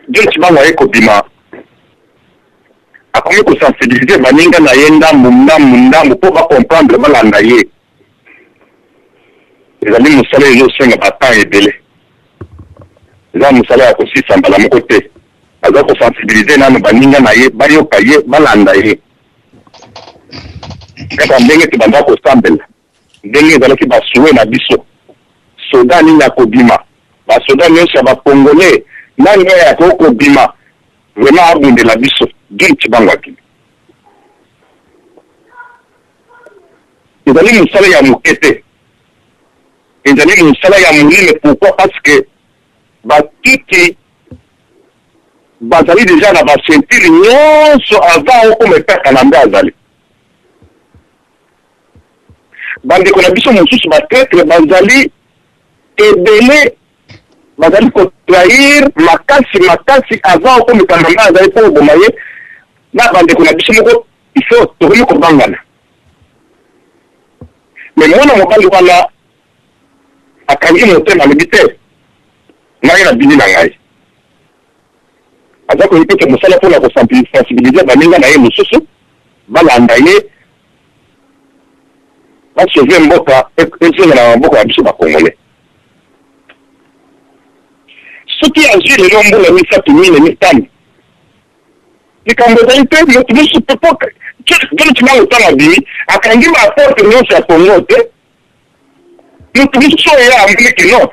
John Chibangu aye kobima akomi kosensibilize baninga na ye ndambu mpo bakomprendre balanda ye ezali mosala ezosenga batan ebele eza mosala ya kosisa mbala moko te aza kosensibilize nano baninga na ye bayoka ye balanda ye kaka ndenge tobanda kosambela ndenge ezalaki basue na biso soda nini akobima basoda nyonso ya bacongolais nani oyo akoki kobima vraiment abundela biso John Chibangu akimi ezali mosala ya moke te ezali mosala ya monene. Pourquoi? Parce que batiki bazali déjà na basentire nyonso avant okoma epeka na mbe azali bandeko na biso mosusu batetre bazali ebele bazali kotrahir makasi avant okomeka na mbe azali mpo oboma ye na bandeko na biso moko ifo tokomi kobangana me mwana mobali wana akangi motema alobi te ngai na bini na ngai aza koyi peke mosala mpona kosensibilize baninga na ye mosusu balanda ye basauve mboka esenga na mboka ya biso bacongolais soki azwi lelo mbula misato mine mitano likambo ezali te motu mosusu pepo John Chibangu ntango abimi akangi baaporte nyonso ya Congo te motu mosusu oyo ye ambuliki non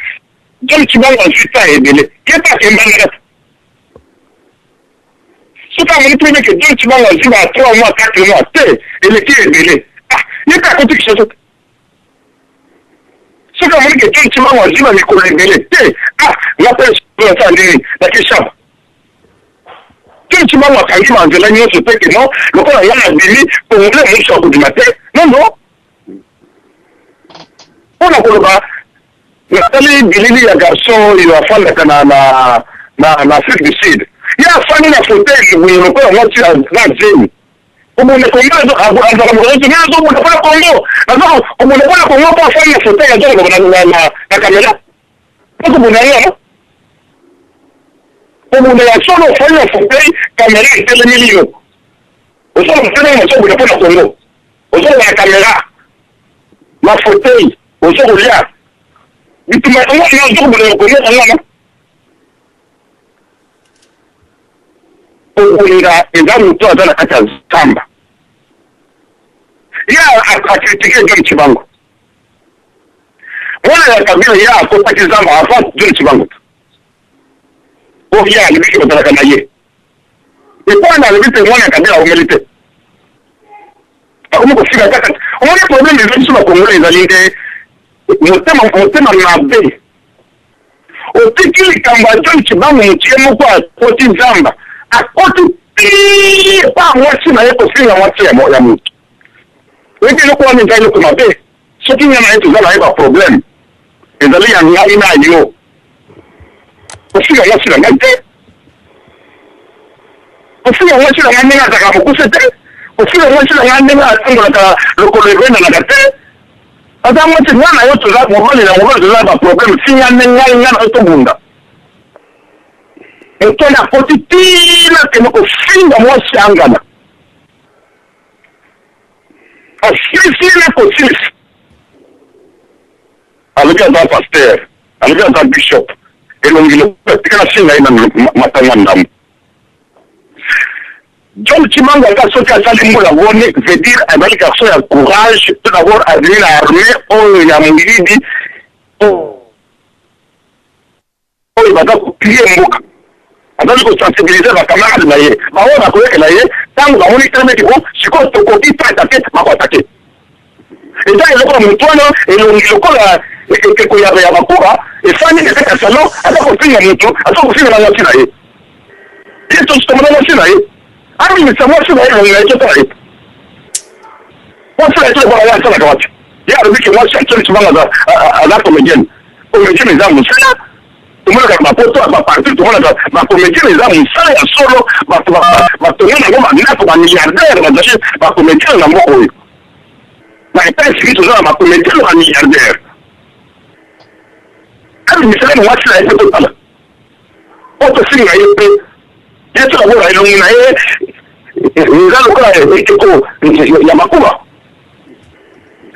John Chibangu azwi ta ebele keta akembandaka soki amoni mpe meke John Chibangu azwi ba 3 mois 4 mois te eleki ebele ye mpe akoti kisoso te Ce qu'on dit que John Chibango a dit, mais qu'on l'égalité. Ah, on appelle ça la question. John Chibango a dit, mais on a dit que non, le corps a dit, on voulait mon choc du matin. Non, non. On a dit, Nathalie Bilili, le garçon, il a fait na Afrique du Sud. Il a fait une photo, il a fait un Congo. On a fait une photo, pour faire une photo, la caméra. On a solo fait une photo, caméra et télémélion. On a fait une photo, Congo. On a la caméra, la photo, on a fait un il te met un jour de reconnaître il a mutu azana kati ya zamba ya akritike John Chibango wana ya kabila ya akotaki zamba avant John Chibango ya alibiki batalaka na ye epona alibiki mwana ya kabila omeli te akomi kofika kaka omoni problème ezali biso bakongole ezali nde motema mabe otiki likambo ya John Chibango motie moko akoti nzamba akoti ti pa mwasi na ye kofinga mwasi ya motu ete eloko wana eza eloko mabe soki nyama ye toza na ye baproblème ezali ya ngai na yo kofinga mwasi na ngai te kofinga mwasi na ngai ndenge azaka mokuse te kofinga mwasi na ngai ndenge atangolaka lokolo evendanaka te ata mwasi mwana yo toza mobali na mobali toza ba problème singa ngai na yo tobunda etona koti tina kene kofinga mwasi angana asilisile kosilisi alobi aza pasteur alobi aza bishop elongilo tikala singa ye na matanga ndambo John Chibango a sorti à Salimboula, veut dire un bel garçon a courage, tout d'abord à venir à l'armée, il y a Moulidi, il va donc plier Mouka. Alors il faut sensibiliser la camarade là, on a connu que là, tant qu'on est très médical, si on te copie, pas attaquer, pas attaquer. Et là, il y a un mouton, et le col qu'il y avait à Bakura, et ça, il y a un salon, alors qu'on finit un mouton, alors qu'on finit la moitié là. Et tout ce qu'on a moitié là. Ah oui, mais c'est moi qui vais aller parler. Moi, c'est la bonne la droite. Il y a le but que moi, c'est souvent à la comédienne. Comédienne, les hommes, c'est là. Tout le monde a ma photo, ma partie, tout le monde a ma comédienne, les hommes, c'est là, solo, ma tournée, ma milliardaire, ma comédienne, la mort. Ma état, c'est toujours ma comédienne, ma milliardaire. Ah oui, mais c'est là, moi, c'est la totale. On te signe à épée. Yetu abora ilungina ngalo kwa ekeko ya makuba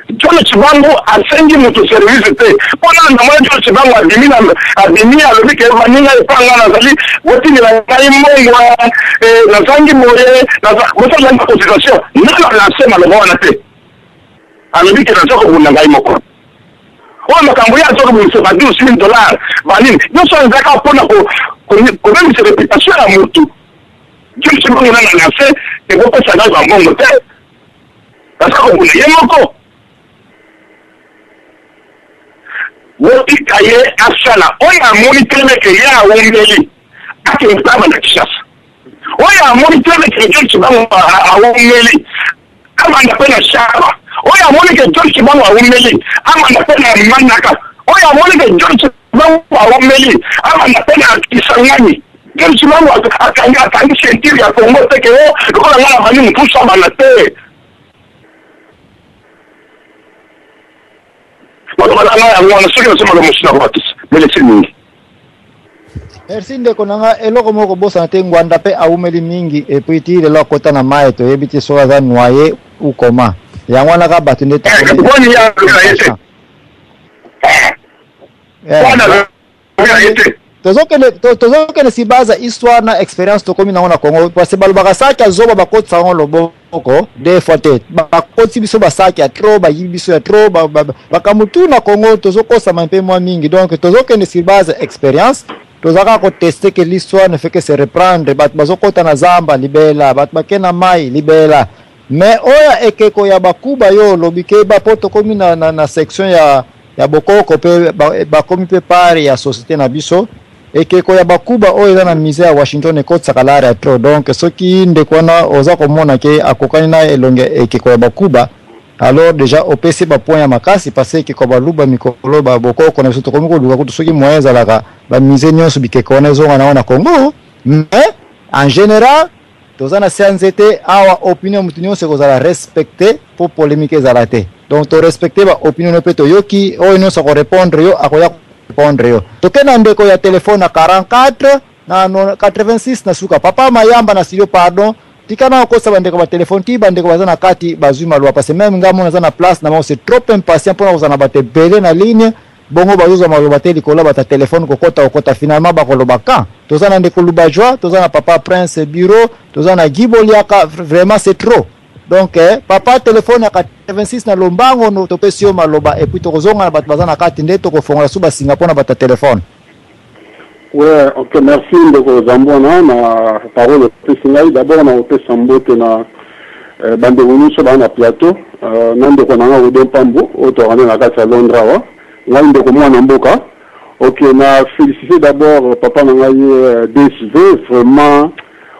John Chibango asengi mutu service te ona na mwa John Chibango adimina alobi ke maninga epanga na zali woti ni la ngai mongo na zangi moye na moto la constitution nalo la sema le bona te alobi ke na soko bunda ngai moko o makambo ya soko bu se badi $1,000 banini nyo so nzaka pona ko même se réputation à mutu John Chibango na lancé et beaucoup ça dans un bon hôtel parce que vous n'ayez moko woti kaye asala oya moniteur ke ya wongeli ake mpaba na kishasa oya moniteur ke John Chibango a wongeli kama ndapenda shaba oya moniteur John Chibango a wongeli ama ndapenda manaka oya moniteur John Chibango a wongeli ama ndapenda kisangani John Chibango akangi sentiri ya Kongo teke lokola ngala bani mpusa bana te Merci ndeko nanga eloko moko bosa te ngwanda pe aumeli mingi et puis ti le lokota na mai to yebiti so za noyer ou comment ya ngwana ka batu ndeta boni ya yete tozokende si baza histoire na expérience tokomi nango na Congo parce que balobaka saki azoba bakoti sango loboko des fois te bakoti biso basaki ya trop bayibi biso ya trop bakamutu na Congo tozokosama mpe mwa mingi donc tozokende si baza expérience tozaka kotester que l'histoire ne fait que se reprendre bato bazokota na zamba libela bato bakena mai libela mais oya ekeko ya bakuba yo lobike bapo tokomi na section ya ya bokoko pe bakomi pe pare ya société na biso ekeko ya bakuba oyo eza na mise ya Washington ekotisaka lare ya tro. Donc soki ndeko wana oza komona ke akokani na elonge ekeko ya bakuba, alors déjà opesi bapoint ya makasi parce que ko baluba mikolo babokoko na biso tokomi koluka kutu soki moyen ezalaka bamise nyonso bikeko wana ezonga na Congo. Mais en général toza na CNZT awa opinion mutu nyonso ekozala respecté po polémique ezala te. Donc to respecter ba opinion no pe toyoki oyo nyonso ko répondre yo akoya répondre yo. Tokena ndeko ya telefone na 44 na 86 na suka papa mayamba na studio pardon tikana okosa bandeko ba telefone ti bandeko baza na kati bazuma lwa parce même ngamo na za na place na mo c'est trop impatient pour na kozana bate belé na ligne bongo bazuza maloba te likola bata telefone kokota finalement bakoloba ka toza na ndeko lubajwa toza na papa prince bureau toza na giboliaka vraiment c'est trop. Donc papa téléphone à 86 na lombango no topesio maloba et puis tokozonga na bato bazana kati nde tokofongola suba Singapore na bata téléphone. Ouais, ok, merci ndeko Zambona na parole pesingai d'abord na opesa mbote na bande wuniso ba na plateau na ndeko na ngo Pambo otorane na kati ya Londres wa ngai ndeko mwana mboka. Ok, na féliciter d'abord papa na ngai DSV vraiment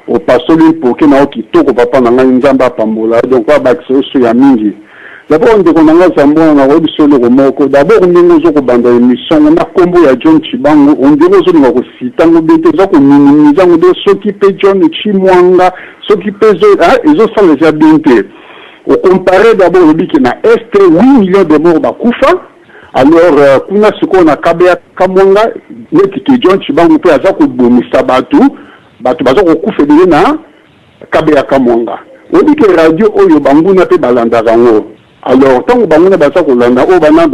au pasoli pour que na okitoko papa na ngai nzamba pambola donc ba bakso ya mingi. D'abord ndeko na ngai Zambona na robi solo ko moko d'abord ndingo zo ko banda émission na kombo ya John Chibango ondiro zo ngo sitango bete zo ko minimiza ngo soki pe John Chimwanga soki pe zo ezo sala ya bente. Au comparer d'abord le biki na est 8 millions de morts bakufa. Alors kuna siko na kabea kamwanga neti ke John Chibango pe aza ko bomisa batu baza ko kufedele na kabea kamwanga. Odi ke radio oyo banguna pe balanda rango. Alors tango banguna baza ko landa o bana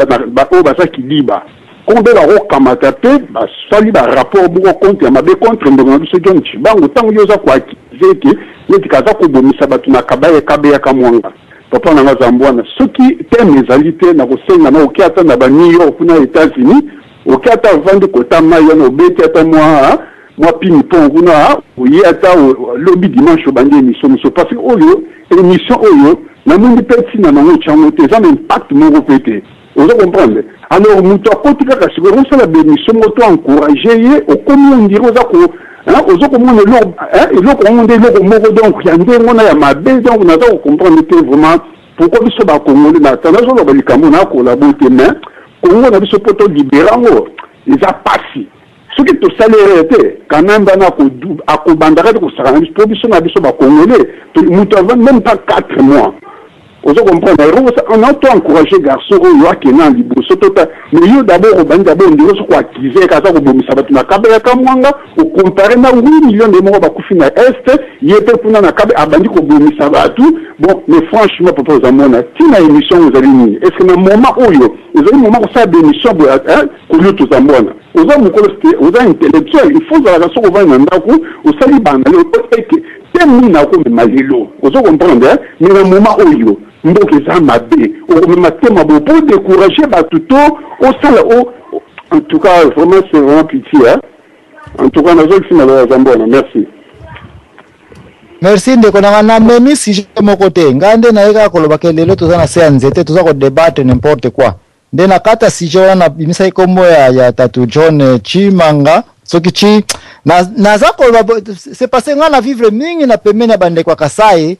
o baza kiliba. Kombe ba ro kamata pe ba sali ba rapport buko contre ma be contre ndongo biso John Chibango tango yoza ko akizeke neti kaza ko bomisa batu na kabea kamwanga. Papa na Zambwana soki teme ezalité na kosenga na okiata na ba New York na États-Unis okiata vande kota maya no beti ata moi ping pong kuna oyiata lobby dimanche bande émission parce que oyo émission oyo na mundi peti na nango chango te ça impact mon répété vous comprenez alors muto akotika ka sigoro sala be émission moto encourager au comme on dirait ça ko ozo komona eloko monde eloko moko donc ya ndengo na ya mabe donc na za comprendre que vraiment pourquoi biso ba Congolais na tanazo lo balikambo na collaborer mais Congo na biso poto libérango ils a passé ce qui to salaire était quand même bana ko akobandaka ko sara biso na biso ba Congolais muto avant même pas 4 mois. Vous comprenez, on a encouragé garçon au roi qui est dans l'Iboso total. Mais yo d'abord au bandi d'abord on dirait ce quoi qu'ils aient kaza ko bomisa batu na kabela kamwanga au comparer na 8 millions de morts bakufi na est yete puna na kabe abandi ko bomisa batu. Bon mais franchement papa zamona tina émission vous allez ni est-ce que na moment oyo vous allez moment ça d'émission ko lutu zamona oza mukolo oza intellectuel il faut la raison va na ndako au sali bana le que tellement na ko malilo vous comprenez mais na moment oyo mboke za mabe au matema bo pour décourager batuto au sala en tout cas vraiment c'est vraiment pitié en tout cas nazo fina la Zambona merci. Merci ndeko na memi si je mon côté ngande na eka koloba ke lelo toza na CNZT toza ko débattre n'importe quoi nde na kata si je wana bimisa ikombo ya tatu John Chimanga soki chi na za koloba c'est passé ngana vivre mingi na pemena bande kwa Kasai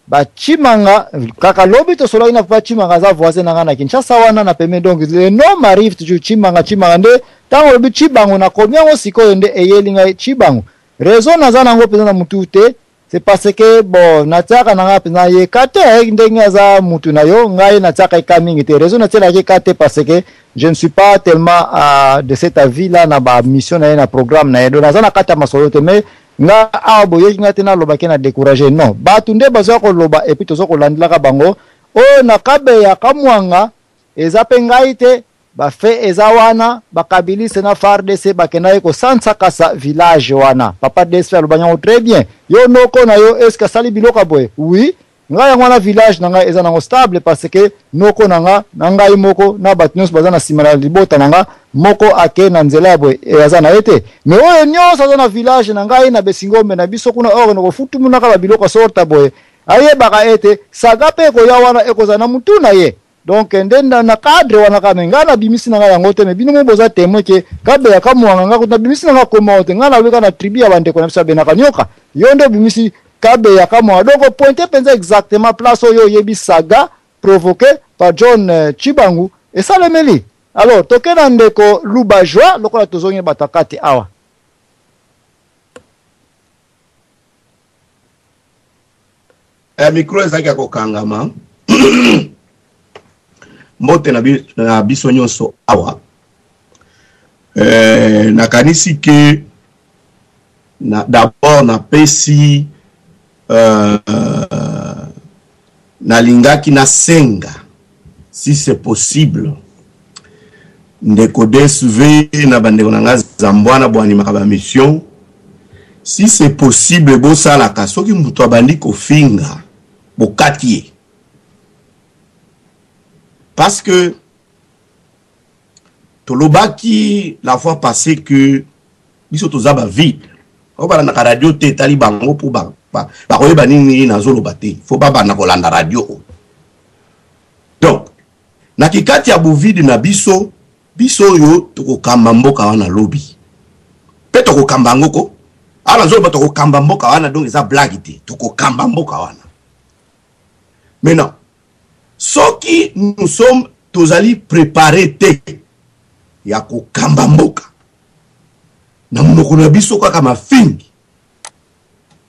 ba Chimanga kaka lobi to solo ina pa Chimanga za voisin na ngana Kinshasa wana na pemena donc le nom arrive toujours Chimanga nde tango lobi Chibango na komia ngo siko nde eyelinga Chibango raison na za nango pena mutu te. C'est parce que bon nataka na ngapi na ye kate ndenge za mutu na yo ngai nataka ikamingi te raison na tela ke kate parce que je ne suis pas tellement de cet avis là na ba mission na programme na yedo na kata masolo te mais nga abo yo ngati na loba ke na décourager non ba tunde bazo ko loba et puis tozo ko landila ka bango o na kabe ya kamwanga eza pengai te ba fe ezawana bakabili sena FARDC bakena ko sansa kasa village wana papa DSF alobanya très bien yo noko na yo est-ce que sali biloka boy oui nga ngwana village nanga eza nango stable parce que noko nanga nanga imoko na batnyos bazana simana libota nanga moko ake na nzela boy ezana ete mais oyo nyos azana village nanga ina besingombe na biso kuna oro no futu munaka ba biloka sorta boy aye baka ete sagape ko ya wana ekozana mutu na ye donc ndenda na cadre wana kamenga na bimisi na yango te me bino mo boza témoin ke kabe ya kamwanga nga kuta bimisi na koma te nga na weka na tribu ya bande ko na bisa bena kanyoka yondo bimisi kabe ya kamwa donc pointer penza exactement place oyo yebi saga provoqué par John Chibangu et ça le meli alors tokena ndeko Lubajwa lokola tozonye batakati awa micro ezaki akokangama mbote na biso nyonso awa nakanisi ke d'abord napesi nalingaki nasenga si c'est possible ndeko DSV na bandeko na nga Zambwana bwanimaka ba mission si c'est possible bosalaka soki mutu abandi kofinga bokati parce que tolobaki la fois passée que biso tozaba vide obala na radio te tali bango pour ba koyeba nini nazoloba te faut pas bana kolanda radio donc na kikati ya bovide na biso yo tokokamba mboka wana lobi pe tokokamba ngoko ala nzoloba tokokamba mboka wana donc eza blague te tokokamba mboka wana maintenant soki nous sommes tozali préparés te ya kokamba mboka na monoko na biso kaka mafingi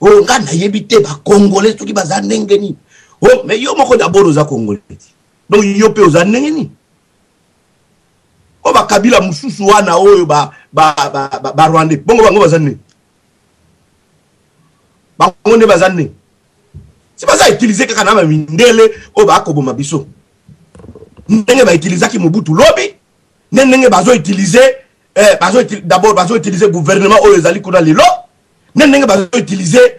o nga na yebi te ba congolais soki baza ndenge ni o mais yo moko d'abord oza congolais donc yo pe oza ndenge ni o ba kabila mususu wana oyo ba Rwanda bongo bango baza ndenge bango ne baza ndenge si baza utiliser kaka na mindele o ba koboma biso ndenge ba utiliser ki Mobutu lobi ndenge bazo utiliser d'abord bazo utiliser gouvernement oyo ezali kuna lelo ndenge bazo utiliser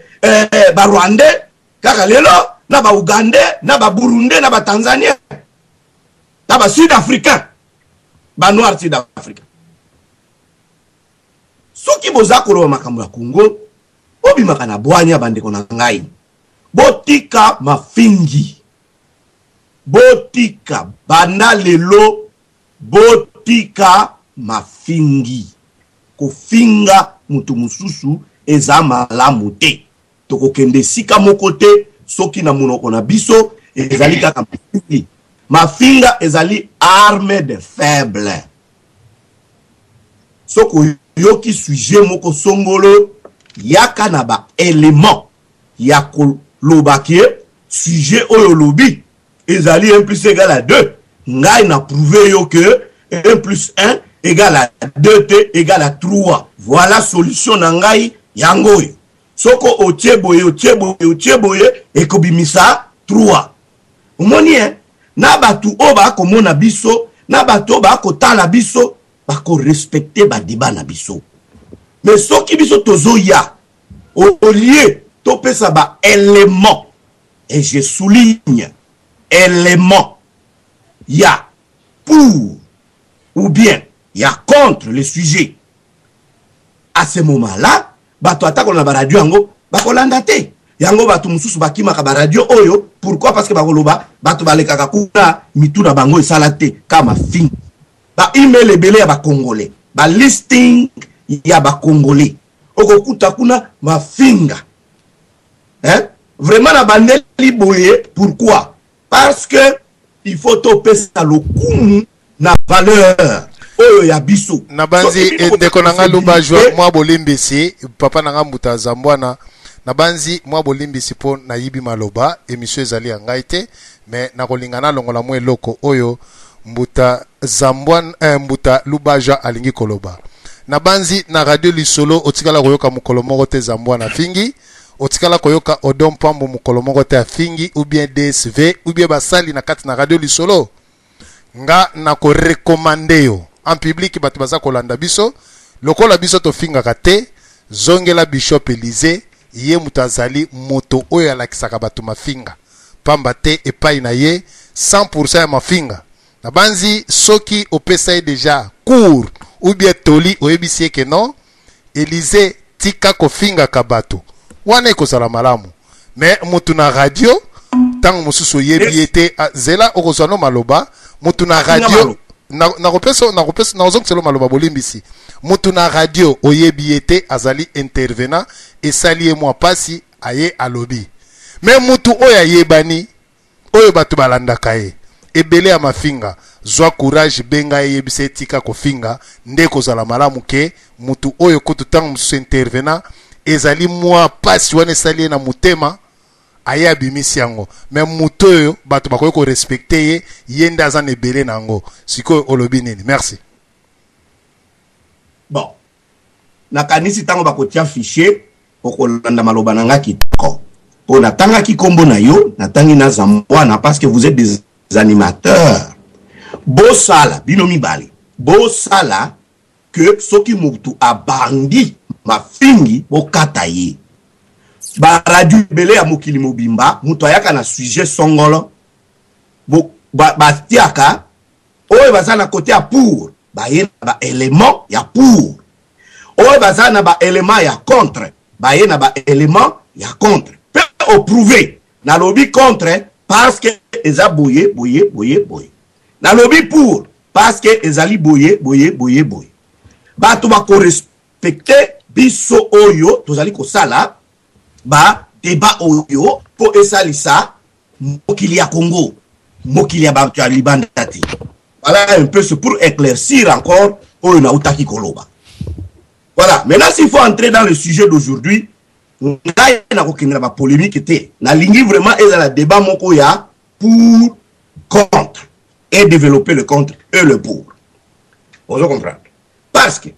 ba Rwandais kaka lelo na ba Ugandais na ba Burundais na ba Tanzaniens na ba Sud-Africains ba Noir Sud-Africains soki boza koloba makambo ya Congo obimaka na bwanya bandeko na ngai botika mafingi botika banda lelo botika mafingi kofinga mutu mususu eza malamu te tokokende sika moko te soki na monoko na biso ezali kaka mafingi mafinga ezali arme de faible soko yoki sujet moko songolo yaka na ba élément ya kolobaki sujet oyo lobi ezali 1 plus égal à 2 ngai na prouvé yo que 1 plus 1 égale à 2 t égale à 3 voilà solution na ngai yango soko otieboye ekobimisa 3 omoni na batu oba komona biso na batu ba kotala biso bako respecter ba débat na biso mais soki biso tozoya au lieu topesa ba élément et je souligne élément ya pour ou bien ya contre le sujet à ce moment-là bato atako na ba radio yango bakolanda te yango bato mususu bakimaka ba radio oyo pourquoi parce que bakoloba bato balekaka kuna mituna bango esala te kama fin ba email ebele ya ba congolais ba listing ya ba congolais okokuta kuna mafinga vraiment na bandeli boye pourquoi parce que il faut topé ça le coup na valeur oyo ya biso na banzi ndeko nanga Lubajwa mwa bolimbisi papa nanga Mbuta Zambwana na banzi mwa bolimbisi po na yibi maloba émission ezali ya ngai te mais na kolingana longola mwe loko oyo Mbuta Zambwana Mbuta Lubajwa alingi koloba na banzi na radio lisolo otikala koyoka mukolo moko te Zambwana fingi otikala koyoka Odom Pambo mukolo moko te fingi ou bien DSV ou bien basali na kati na radio lisolo nga na ko recommander yo en public batu baza kolanda biso lokola biso to finga kate zongela Bishop Elise ye mutazali moto oyo alakisaka batu mafinga pamba te epai na ye 100% ya mafinga na banzi soki opesa ye deja cours ou bien toli oyebisi ke non Elise tika kofinga ka batu wana ekozala malamu mais motu na radio Tant mosusu yebi ete zela okozano maloba mutu na radio na ozong selo maloba bolimbisi mutu na radio oyebi ete azali intervenant esali ye mwa pasi aye alobi mais mutu oya yebani oyo batu balandaka ye ebele ya mafinga zwa courage benga ye yebise tika kofinga nde kozala malamu ke mutu oyo kutu tango mosusu intervenant ezali mwa pasi wana esali ye na mutema aye abimisi yango mais mutu oyo bato bakoki korespecte ye ye nde aza na ebele na yango sikoyo olobi nini? Merci. Bon, nakanisi tango bakotia fichier okolanda maloba na nga kitoko po natangaki kombo na yo natangi na zambwana parce que vous êtes des animateurs. Bosala bino mibali bosala que soki mutu abandi mafingi bokata ye ba radio bele ya mokili mobimba mutu ayaka na sujet songolo bastiaka oyo baza na côté ya pour baye na ba élément ya pour oyo baza na ba élément ya contre baye na ba élément ya contre pe au prouver na lobby contre parce que eza boye na lobby pour parce que ezali boye bato ba ko respecter biso oyo tozali ko sala ba débat oyo po esalisa mokili ya Congo mokili ya bato ya Libanda tati. Voilà un peu pour éclaircir encore oyo na utaki koloba. Voilà, maintenant s'il faut entrer dans le sujet d'aujourd'hui, ngai na ko kengela ba polémique té na lingi vraiment ezala débat moko ya pour contre et développer le contre et le pour. Vous comprenez? Parce que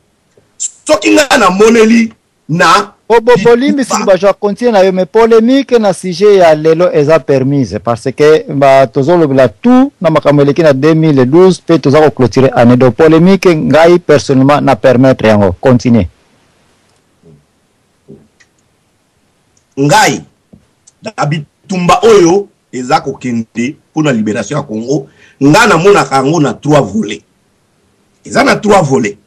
ce qui na moneli na Polémique si bajo continue na yo mais polémique na sujet ya lelo eza permise parce que ba tozolo la tout na makamweleki na 2012 pe tozako clôturer année de polémique ngai personnellement na permettre yango continuer. Ngai da bitumba oyo ezako kende pour la libération ya Congo nga na mona kango na 3 volets. Eza na 3 volets.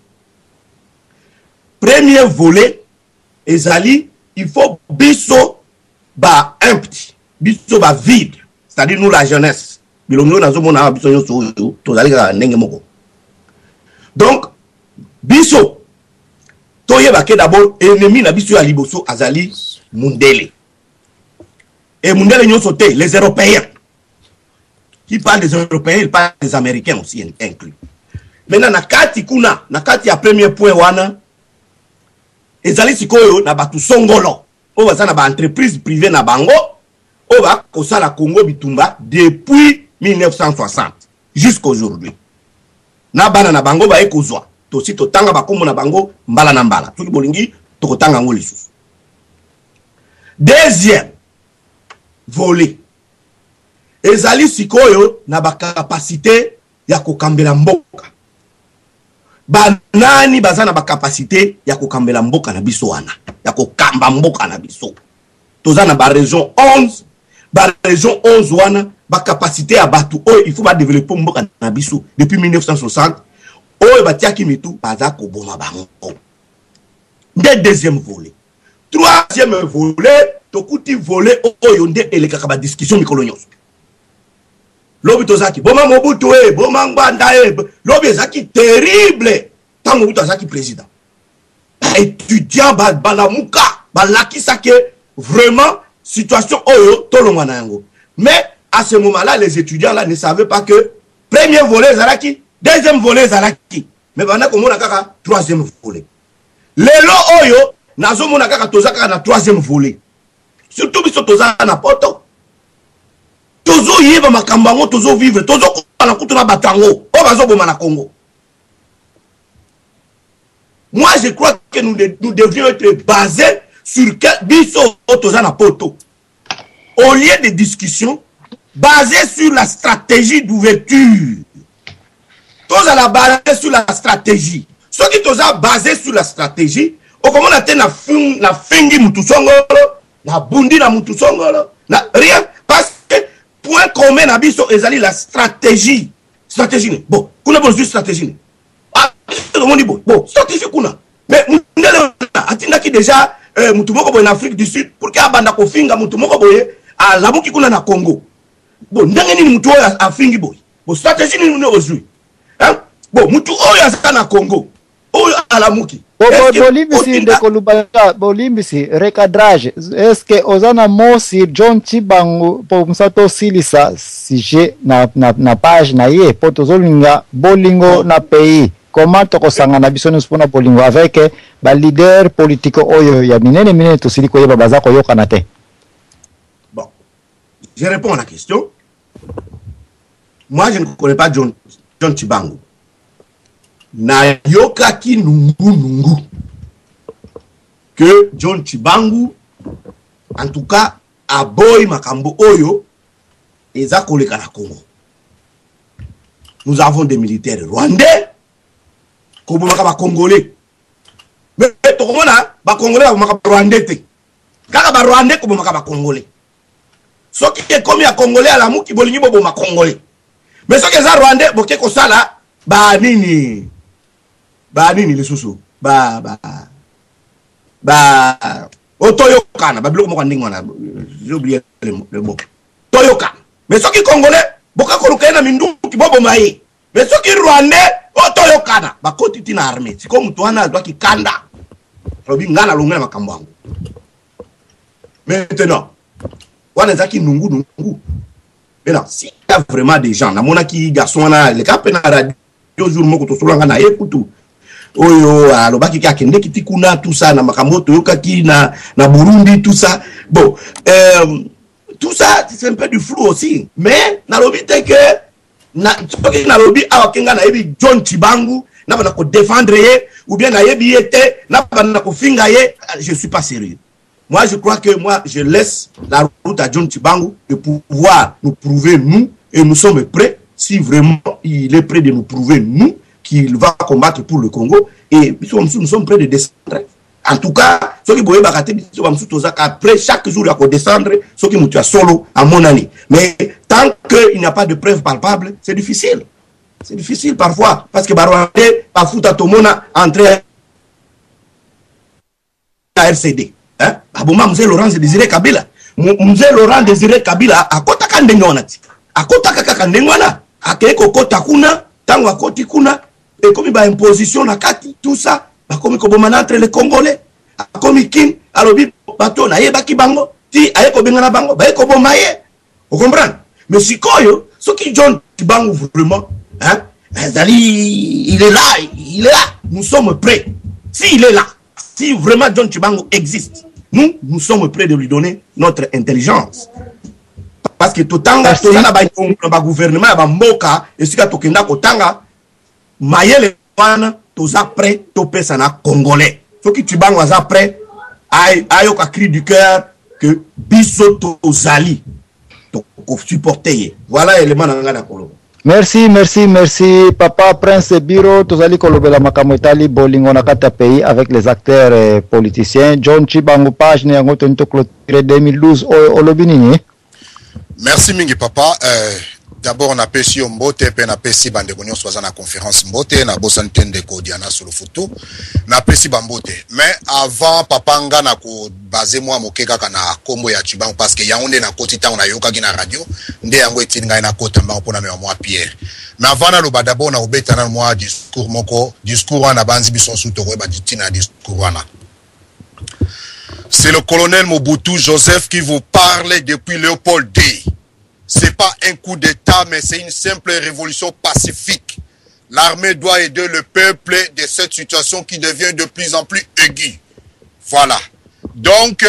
Premier volet ezali, il faut biso ba empty, biso ba vide, c'est-à-dire nous la jeunesse. Bilongo nazo mona biso yo so tozali ka ndenge moko. Donc biso toyeba ke d'abord ennemi na biso ya liboso azali Mundele. Et Mundele nyoso te les Européens. Qui parle des Européens, il parle des Américains aussi inclus. Maintenant na kati kuna, na kati ya premier point wana ezali sikoyo na batu songolo o baza na ba entreprise privée na bango o ba kosala Congo bitumba depuis 1960 jusqu'à aujourd'hui na bana na bango ba ekozwa to si to tanga bakombo na bango mbala na mbala tuki bolingi to kotanga ngo lisusu. Deuxième volet ezali sikoyo na ba capacité ya kokambela mboka. Banani bazana ba capacité ya kokambela mboka na biso wana ya kokamba mboka na biso tozana ba région 11 ba région 11 wana ba capacité ya batu oyo il faut ba développer mboka na biso depuis 1960 oyo batiaki mitu baza ko boma bango. Deuxième volet. Troisième volet tokuti volet oyo nde elekaka ba discussion mikolo nyonso. Lobi tozaki boma Mobutu boma Ngwanda lobi ezaki terrible tant Mobutu azaki président. Étudiant balamuka balakisa ke vraiment situation oyo tolonga na yango. Mais à ce moment-là les étudiants là ne savaient pas que premier volet ezalaki, deuxième volet ezalaki. Mais bana komona kaka troisième volet. Lelo oyo nazomona kaka tozaka na troisième volet. Surtout biso tozana na poto. Tozo yeba makambango tozo vivre tozo na kutuna batango o bazo boma na Congo. Moi je crois que nous devrions être basés sur biso toza na poto. Au lieu de discussion basée sur la stratégie d'ouverture. Toza la basée sur la stratégie. Ce qui toza basé sur la stratégie, au comment on a na fingi mutu songolo, na bundi na mutu songolo, na rien parce que point commun na biso ezali la stratégie. Stratégie. Bon, kuna bon stratégie. Ah, tout le monde dit bon, stratégie kuna. Mais mundele atinda ki déjà mutu moko boye en Afrique du Sud pour que abanda ko finga mutu moko boye a lamuki kuna na Congo. bon ndenge nini mutu oyo afingi boy bo stratégie nini ne ozui hein bon mutu oyo azaka na Congo oyo alamuki bolimbisi ndeko Lubanga bolimbisi recadrage est-ce que ozana mosi John Chibangu po msato silisa sujet na page na ye po tozolinga bolingo na pays comment tokosanga na biso mpona bolingo avec ba leader politique oyo ya minene tosili koyeba baza koyokana te. Bon, je réponds à la question. Moi, je ne connais pas John Chibangu. Na yoka ki nungu. Que John Chibangu, en tout cas, a boy makambo oyo, eza koleka na Congo. Nous avons des militaires rwandais, comme on congolais. Mais tout le monde a congolais, on a rwandais. Quand on a rwandais, comme on a congolais. Ce qui est comme il congolais à la mou qui bolini bobo ma congolais. Mais ce qui est rwandais, boké ko sala, ba nini les sous otoyokana ba biloko moko ndingwana j'ai oublié le mot toyoka. Mais ce qui est congolais, boka ko lukena mindu ki bobo maye. Mais ce qui est rwandais, otoyokana ba koti na armée. C'est comme toi doit ki kanda. Robi ngana lungana makambo yango. Maintenant, on est qui nungu. Maintenant, s'il y a vraiment des gens, na qui garçon na les cap na radio jour moko to solanga na ekutu. Oyo alobaki ka kende kitikuna tout ça na makambo to yokaki na Burundi tout ça. Bon, tout ça c'est un peu du flou aussi. Mais na lobi te que na lobi awakenga na yebi John Chibangu na bana ko défendre ye ou bien na yebi yete na bana ko finga ye, je suis pas sérieux. Moi, je crois que je laisse la route à John Chibangu de pouvoir nous prouver, nous, et nous sommes prêts, si vraiment il est prêt de nous prouver, nous, qu'il va combattre pour le Congo, et nous sommes prêts de descendre. En tout cas, ceux qui voulaient barater, après chaque jour, il faut descendre, ceux qui m'ont solo, à mon année. Mais tant qu'il n'y a pas de preuves palpables, c'est difficile. C'est difficile parfois, parce que Barouandé, parfois, Tatomona, entrer à RCD. Hein? Aboma Mzee Laurent Désiré Kabila. Mzee Laurent Désiré Kabila akota kandengwana ti. Akota kaka kandengwana. Akeko kota kuna, tango akoti kuna, et comme ba imposition na kati tout ça, ba komi ko bomana entre les Congolais. Akomi kin alobi bato na yeba ki bango, ti ayeko bengana bango, ba yeko bomaye. Vous comprenez? Mais sikoyo, ce qui John Chibangu vraiment, hein? Il est là. Nous sommes prêts. S'il est là, si vraiment John Chibangu existe, nous sommes prêts de lui donner notre intelligence. Parce que tout le temps, le gouvernement va moka et si tu as kotanga, mayele wana toza prêt topé sana congolais. Ce qui Chibangu est prêt, ayo ka cri du cœur que biso tozali to supporter. Voilà l'élément dans la kolo. Merci, Papa Prince Biro, tozali kolobela makambo etali bolingo na kata pays avec les acteurs politiciens. John Chibangu page ne yango tonito clôturé 2012 olobi nini? Merci mingi papa. D'abord on appelle si Mbote pe na pesi bandeko nyonso baza na conférence Mbote na bosantende ko Diana sur le photo. Na pesi Bambote. Mais avant papa nga na ko baser moi mokeka kana kombo ya Chibangu parce que yaonde na koti ta on a yoka na radio nde yango etinga na kota mba pona me moi Pierre. Mais avant na lo d'abord na obeta na moi discours moko discours na banzi biso suto ko ba ditina discours wana. C'est le colonel Mobutu Joseph qui vous parle depuis Léopold D. C'est pas un coup d'État, mais c'est une simple révolution pacifique. L'armée doit aider le peuple de cette situation qui devient de plus en plus aiguë. Voilà. Donc,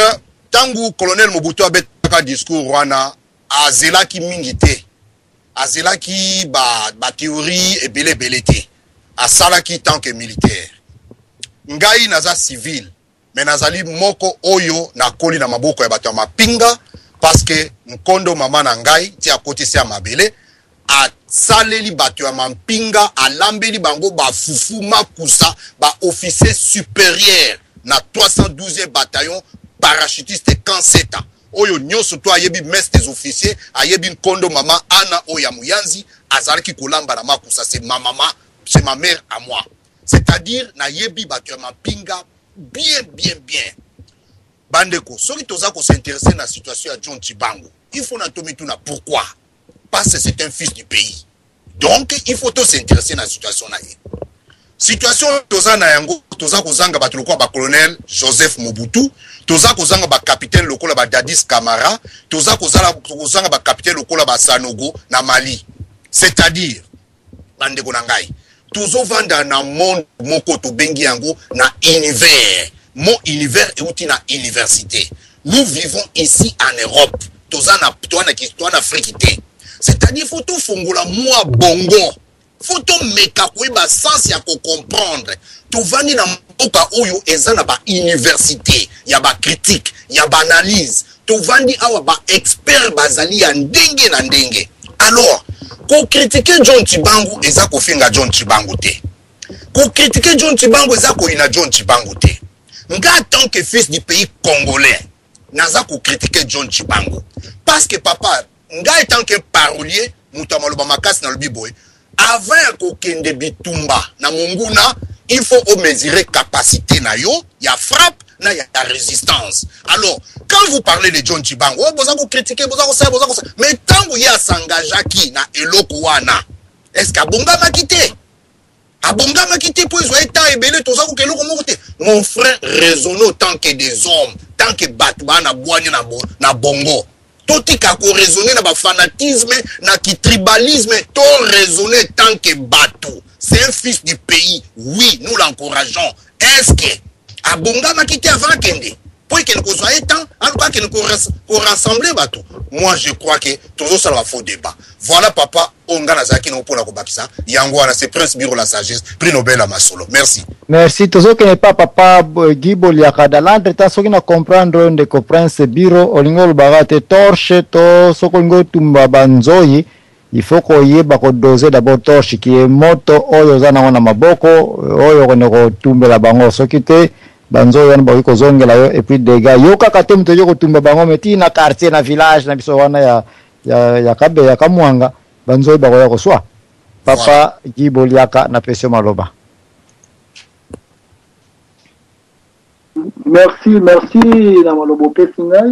tangu colonel Mobutu a un discours wana, azela ki mingite, azela ki ba théorie et belé-belé-té, asala ki tant que militaire. Ngai naza civil, mais nazali moko oyo na koli na maboko ya bato ya mapinga, parce que Nkondo mama na ngai ti akoti se mabele a saleli bato ya mampinga alambeli bango ba fufu makusa ba officier supérieur na 312e bataillon parachutiste Kanseta oyo nyoso to ayebi messe des officiers ayebi Nkondo mama ana oya muyanzi azalaki kolamba na makusa c'est ma maman, c'est ma mère à moi, c'est-à-dire na yebi bato ya mampinga bien. Bandeko, ceux qui toza ko s'intéresser na situation à John Chibangu, il faut na tomituna pourquoi. parce que c'est un fils du pays. Donc, il faut tous s'intéresser à la situation. Situation tozana yango toza kozanga bato lokola ba colonel Joseph Mobutu, toza kozanga ba capitaine lokola ba Dadis Camara, toza kozanga ba capitaine lokola ba Sanogo na Mali. C'est-à-dire bandeko na ngai tozo vanda na monde moko to bengi yango na univers. Mon univers est outil na université. Nous vivons ici en Europe. Toza na na Afrique. C'est-à-dire faut tout fongola moi bongo. Faut tout meka koyeba sens ya ko comprendre. To vani na mboka oyo ezana ba université, ya ba critique, ya ba analyse. To vani awa ba expert bazali ya ndenge na ndenge. Alors, ko critiquer John Chibangu eza ko finga John Chibangu te. Ko critiquer John Chibangu eza ko ina John Chibangu te. Nga tant que fils du pays congolais, naza ko critiquer John Chibangu. Parce que papa, nga tant que parolier, mutamaloba makasi na lobiboy. Avant kokende bitumba na munguna, il faut mesurer capacité na yo, ya frappe, na ya résistance. Alors, quand vous parlez de John Chibangu, vous avez critiqué, vous avez ça, mais tant que vous s'engagez na eloko wana, est-ce qu'abonga m'a quitté? Abonga m'a quitté pour les temps et belé, tout ça, mon frère raisonne autant que des hommes, tant que Batman na boigné na bongo. Tout est qu'à raisonner na fanatisme, na qui tribalisme, tout raisonner tant que bateau. C'est un fils du pays. Oui, nous l'encourageons. Est-ce que Abonga m'a quitté avant Kende? Pour qu'il nous soit temps, en tout cas qu'il nous rassemble bateau. Moi, je crois que toujours ça va faux débat. Voilà, papa, on a qui nous pour la Kobakisa. Yangwana, c'est Prince Biro la sagesse, prix Nobel à Masolo. Merci. Merci. Toujours que n'est pas papa Guy Boliaka. Dans l'entretemps, ce qui n'a comprendre de que Prince Biro, Olingo Barate torche, to, Sokongo Tumba Banzoyi, il faut qu'on y ait doser d'abord torche qui est moto, oyo zana wana maboko, oyo koneko tumbe la bango, so qui te, banzo yana baki kozongela yo, et puis des gars, yo kakate mto yo kotumba bango, meti na quartier, na village, na biso wana ya kabe, ya kamuanga, banzo yi bako ya koswa. Papa Guy Boliaka na Pesio Maloba. Merci, na malobo pesingai,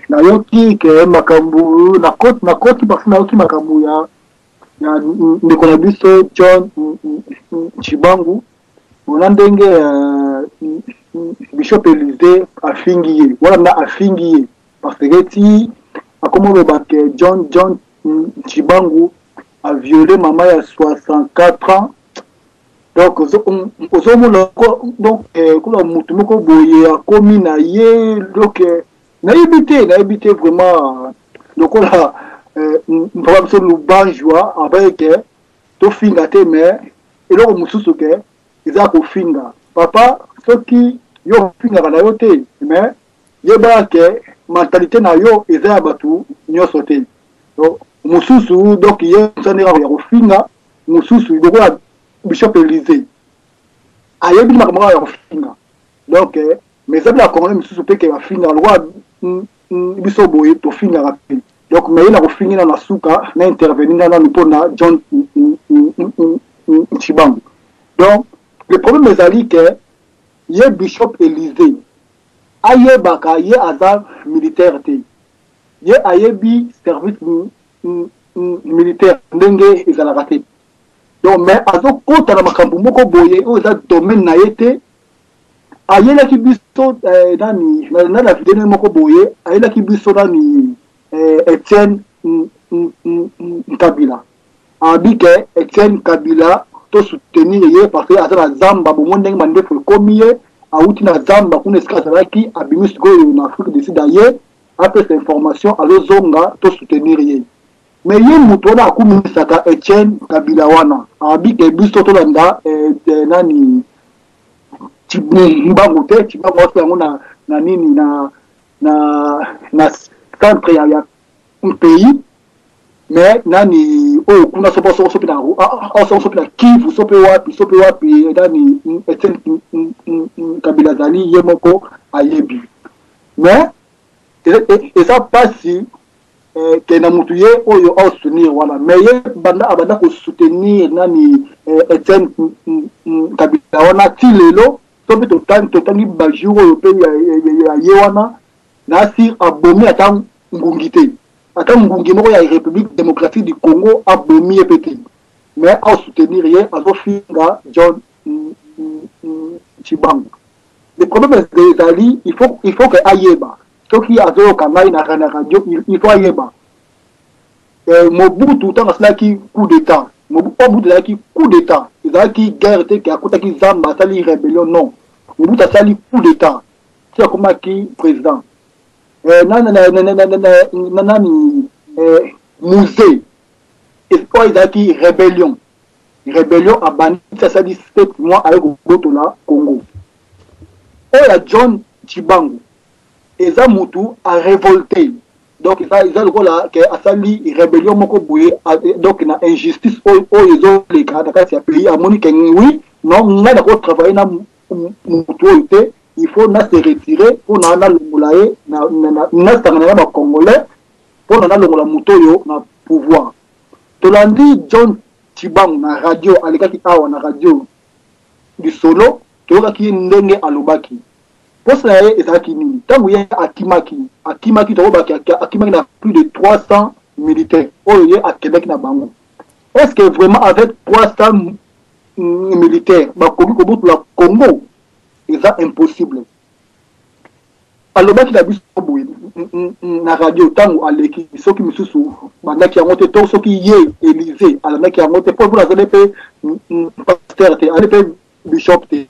na yoki ke makambu, na koti basi na yoki makambu ya ndekona biso John Chibangu, onandenge Bishop Elysée afingiye, wala na afingiye, parce que ti akomo bebake John Chibangu a violé maman à 64 ans. Donc, donc, naïbité vraiment, donc, là, nous avons banjoua avec to finga te mais, et là, on sous que, ils ont finga. Papa, ceux qui ont finga na yote, mais, yeba que, mentalité na yo, ils ont battu, nyo sauté. Donc, mususu, donc, il y a un finga, mususu, donc, Bishop Elysée. Aïe, il m'a finga. Donc, mais amis la Congolais, monsieur Soupé qui va finir le roi Bishop Boye, to finir rapide. Donc, mais il a fini dans la souka, n'a intervenu dans le pona John Chibangu. Donc, le problème est que il y a Bishop Elysée. Aïe, baka, il y a azar militaire. Il y a aïe, service militaire, n'enge, ils ont raté. Donc, mais à ce côté, makambu moko boye, où est domaine na été, aïe la kibiso, nani, na la vidéo moko boye, aïe la kibiso nani, Etienne Kabila. Abi que Etienne Kabila, to soutenir, parce que à la Zamba, bon, on n'est pas fait comme hier, à outil na Zamba, qu'on est qui a bimus go en Afrique d'ici d'ailleurs, après cette information, à l'Ozonga, to soutenir. Mais il y a un mouton à Koumisaka Etienne Kabila wana. Abi ke biso to landa nani Chibangu te Chibangu yango na nini na centre ya un pays. Mais nani o kuna sopo na sopo na Kivu sopo wapi nani Etienne Kabila zali yemoko ayebi. Mais et ça passe que na mutuye oyo au soutenir wala mais abanda ko soutenir nani Etienne Kabila wana tilelo to be totangi bajuro yo pe ya yewana na si abomi ata ngungite ata ngungi moko ya République démocratique du Congo abomi epete mais à soutenir rien azofinga John Chibangu. Le problème des alliés, il faut que ayeba ce qui a zo kangai na radio il faut ayeba Mobutu tant cela qui coup d'état Mobutu là qui coup d'état ils a qui guerre qui a côté qui zamba sali rébellion non Mobutu a sali coup d'état c'est comme qui président nanani musée et quoi il a qui rébellion à Bani ça ça dit 7 mois avec Mobutu là Congo et la John Chibangu et ça Mutu a révolté donc ils ont le rôle là que a sali rébellion moko boye donc na injustice ils ont les cas dans ce pays à monique oui non on a d'accord travailler na Mutu il faut na se retirer pour na le molaye na tangana ba congolais pour na le mola Mutu yo na pouvoir tolandi John Chibangu na radio alikaki awa na radio du solo toka ki ndenge alobaki poste na ye ezaki nini tangu ye akimaki tokobaki akimaki na plus de 300 militaires oyo ye akendaki na bango est-ce que vraiment avec 300 militaires bakomi kobotula Congo eza impossible alobaki na biso boye na radio tangu aleki soki misusu bandaki yango te to soki ye Élysée alandaki yango te po azali mpe pasteur te ali mpe bishop te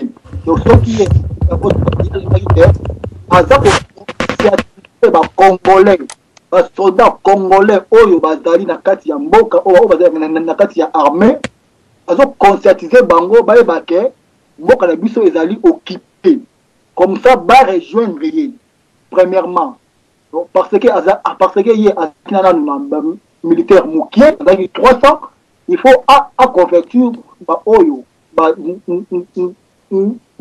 donc soki ye Congolais, soldats congolais, oyo bazali na kati ya mboka, oyo bazali na kati ya armée, azo conscientiser bango baebake mboka na biso ezali occupé. Comme ça ba rejoindre ye. Premièrement, donc parce que ye akinana na militaire mukie, avec 300, il faut à convertir ba oyo ba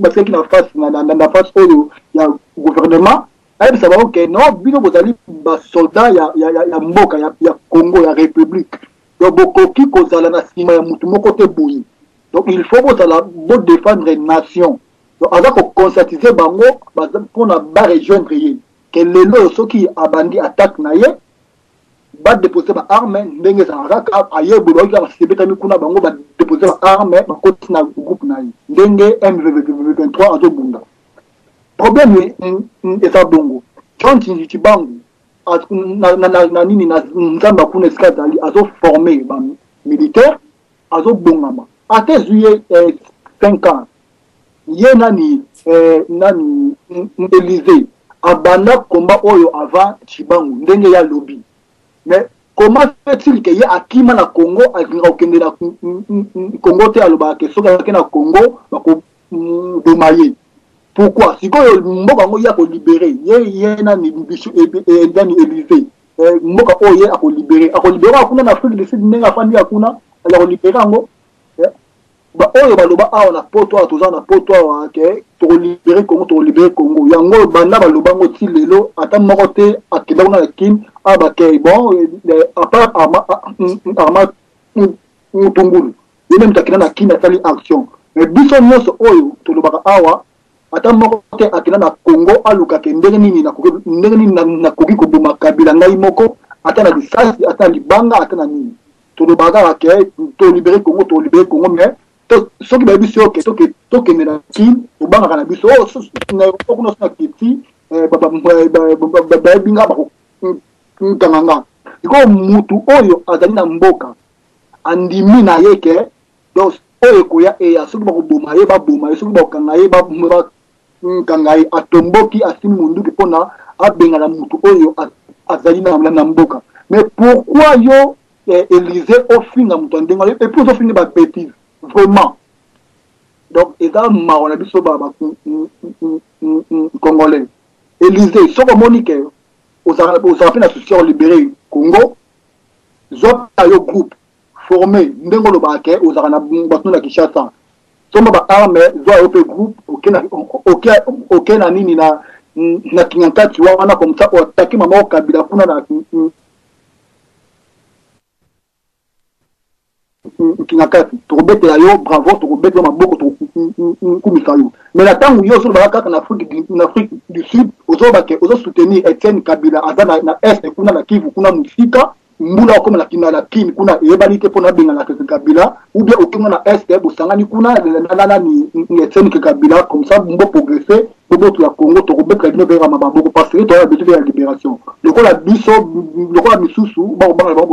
parce qu'il a face na face oyo ya gouvernement ayi savoir que non bino bozali ba soldat ya mboka ya Congo ya République donc bokoki kozala na sima ya mutu moko te boyi donc il faut bozala bo défendre nation donc aza ko conscientiser bango pour na ba rejoindre ye que lelo soki abandi attaque na ye ba déposer ba arme ndenge za raka ayebo loki ba sebeta mikuna bango ba déposer ba arme ba koti na groupe na ye ndenge M23 azobunda problème eza bongo John Chibangu na nini na nzamba kuna skazali azo former ba militaire azo bongama ate juillet 5 ans ye nani Élysée abanda combat oyo avant Chibangu ndenge ya lobby mais comment fait-il que y a akima na Congo akinga okende na Congo te aloba ke soka na Congo bako domayer pourquoi sikoyo mboka ngo ya ko libérer ye na ni bisu et ndani Élysée mboka oyo ya ko libérer akuna na Afrique du Sud nenga fandi akuna alors libérer ngo ba oyo baloba awa na poto atoza na poto awa ke to libérer Congo yango banda baloba ngo ti lelo ata moko te akenda na kin abake bon à part arma mutungulu yene mtakina na kin atali action mais biso nyonso oyo to lobaka awa ata moko te akenda na Congo aluka ke ndenge nini na koki koboma kabila ngai moko ata na lisasi ata libanga ata na nini to lobaka ke to libérer Congo mais soki ba biso to kende na kin obanga na biso na okuno sa kiti ba binga ba nganga iko mutu oyo azali na mboka andimi na yeke donc oyo koya eya soki bakoboma ye baboma ye soki bakokanga ye bakanga ye atomboki asimi munduki mpona abenga na mutu oyo azali na mboka mais pourquoi yo Élysée ofinga mutu andenge et puis ofinga ba bêtise vraiment donc eza maro na biso ba congolais Élysée soko monique osara na souci libérer Congo zota yo groupe formé ndengo lo bake osara na batu na Kinshasa soma ba arme zo yo pe groupe okena nini na kinyankati wana comme ça attaquer mama kabila kuna na kinyankati to robete yo bravo to robete maboko to kumika yo. Mais la temps où yo sur balaka en Afrique du Sud, ozo soutenir Etienne Kabila azana na est kuna na Kivu kuna musika mbula comme la kina la kin kuna ebalite pona benga la Kabila ou bien okuma na est bosangani kuna na ni Etienne Kabila comme ça mbo progresser bobo tu la Congo to robeka dino vera mababo parce que to a besoin de la libération. Le ko la biso le ko la misusu ba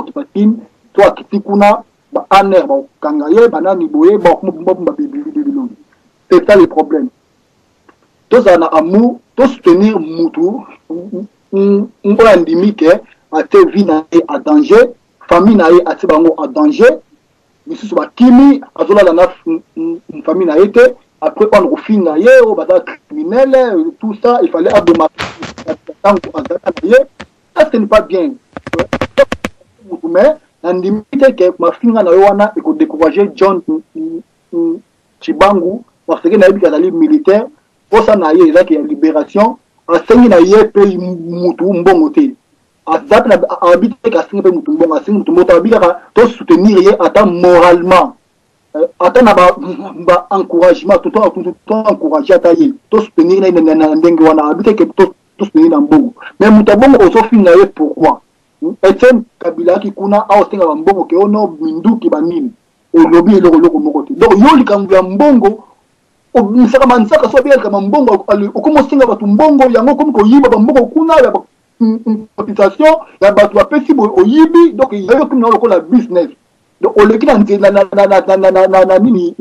kipatin to akiti kuna ba aner ba kangaye banani boye ba kumba bibililo. C'est ça le problème. Tous en amour, tous soutenir Moutou, on a dit que à te vie à danger, famille naïe à te bango à danger, mais si c'est pas kimi, à zola la une famille naïe été, après on refine naïe, au bazar criminel, tout ça, il fallait abdominer, ça ce n'est pas bien. Mais on dit que ma fille na yoana et qu'on décourager John Chibangu parce que naïe qui a la militaire. Pour ça, il y a une libération. En 5 ans, il y a un pays moutou mbongoté. En 5 ans, il y a un pays moutou mbongoté. Il y a un soutenir moralement. Il y a un encouragement. Tout le temps encouragé à tailler. Tout soutenir les mais Moutabongo aussi finit pourquoi? Etienne Kabila qui kuna a aussi un mbongo qui ono mindu qui banine. Au lobby et le mokoté. Donc, il y a un mbongo. Misaka mansaka so bien kama mbongo okumosinga batu mbongo yango comme ko yiba mbongo kuna ya cotisation ya batu apesi oyibi donc il y a comme dans la business donc on le qui na nini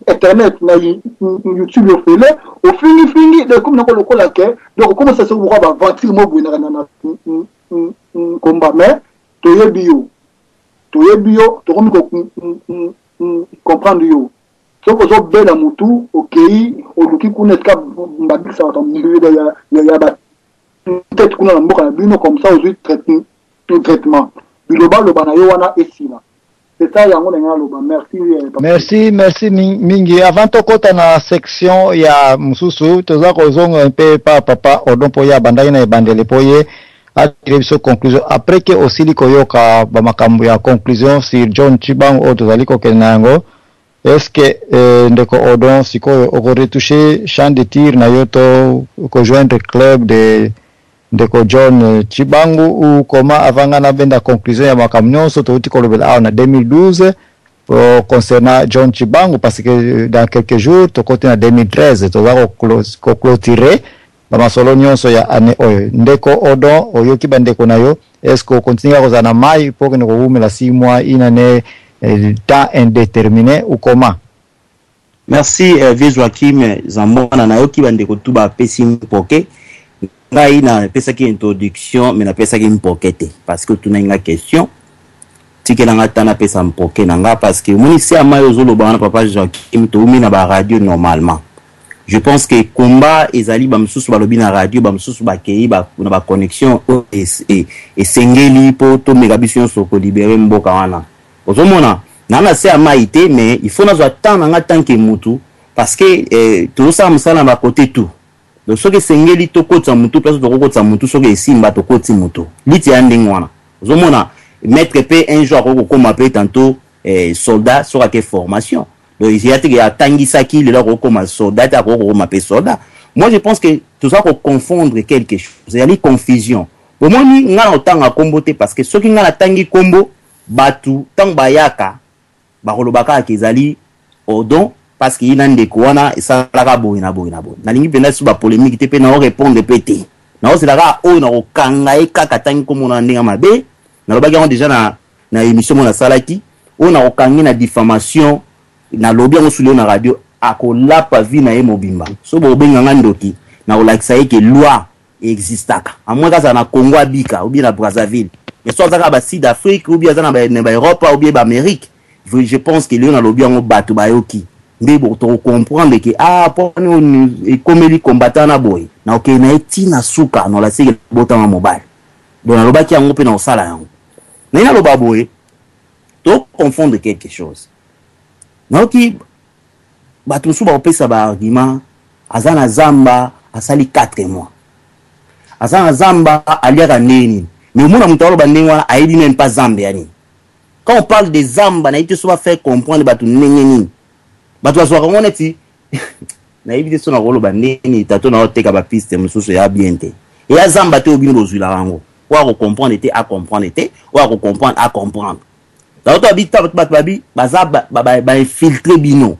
internet na YouTube au fele au fini de comme dans le la que donc comment ça se voit va vendre mo bu na combat mais to yebio to comme ko comprendre yo. Si vous avez bien la moutou, ok, au kuna ska mbabik ça va milieu de ya peut-être kuna na mboka na bino comme ça aux traitement. Biloba lo bana yo wana esila. C'est ça yango na loba. Merci mingi. Avant to kota na section ya mususu, toza kozonga un peu papa odon po ya bandai na bandele poye à télévision conclusion après que aussi likoyoka ba makambo ya conclusion sur John Chibangu o tozali ko kenango. Est-ce que ndeko odon siko oko retoucher champ de tir na yoto ko joindre club de ndeko John Chibangu ou comment avant na benda conclusion ya makamnyo so to tiko lobela na 2012 concernant John Chibangu parce que dans quelques jours to côté na 2013 to va ko clôturer ba masolo nyonso ya ane oyo ndeko odon oyo kibandeko nayo est-ce que continue kozana mai pour que ne ko la 6 mois inane temps indéterminé ou comment? Merci vieux Joachim Zambona na yoki bande ko tuba pesi mpoke ngai na pesa ki introduction mais na pesa ki mpokete parce que tu na nga question tikela ngata na pesa mpoke nanga parce que moni si amayo zolo bana papa Joachim to umi na ba radio normalement je pense que combat ezali ba msusu ba lobi na radio ba msusu ba kei ba na ba connexion et sengeli po to megabision so ko libérer mboka wana. Ozomona nana se amaité mais il faut nous attendre en tant que mutu parce que tout ça musala na côté tout donc ce que sengeli to kotsa mutu place to kotsa mutu so que simba to kotsi mutu liti anding wana ozomona mettre pe un jour ko koma pe tantôt soldat sur la formation donc il y a que atangisa ki le ko koma soldat ta ko koma pe soldat. Moi je pense que tout ça ko confondre quelque chose il y a une confusion au moins ni ngana otanga kombote parce que ce qui ngana tangi kombo batu tang bayaka bakolobaka kezali odon parce qu'il y a des kouana et ça la boy na lingi pena su ba polémique te pe na répondre pété na c'est la o na okanga e kaka tangi comme na ndinga mabe na lobaki on déjà na émission na salaki on a okangi na diffamation na lobby on sous na radio akola pa vi na e mobimba so bo benga ndoki na olakisa ke loi existaka à moins que ça na Congo abika ou bien na Brazzaville. Mais soit ça va Sud Afrique ou bien ça na Europe ou bien Amérique. Je pense que lui on a lobby en batu bayoki. Mais pour comprendre que pour nous comme les combattants na boy. Na OK na eti na suka na la sike botama mobile. Donc na loba ki yango pe na sala yango. Na ina loba boy. To confondre quelque chose. Na OK batu su ba opesa ba argument azana zamba asali 4 mois. Azana zamba aliaka nini. Mais au moins, on ne même pas Zambia. Quand on parle des Zamba, on va faire comprendre que bato bazwaka ngo neti nayebi te so na koloba nini tato na oteka bapiste mosusu ya bien te eya zamba te obino bozwila yango oya kocomprendre te acomprendre te oya kocomprendre acomprendre tato abita bato babi baza bainfiltre bino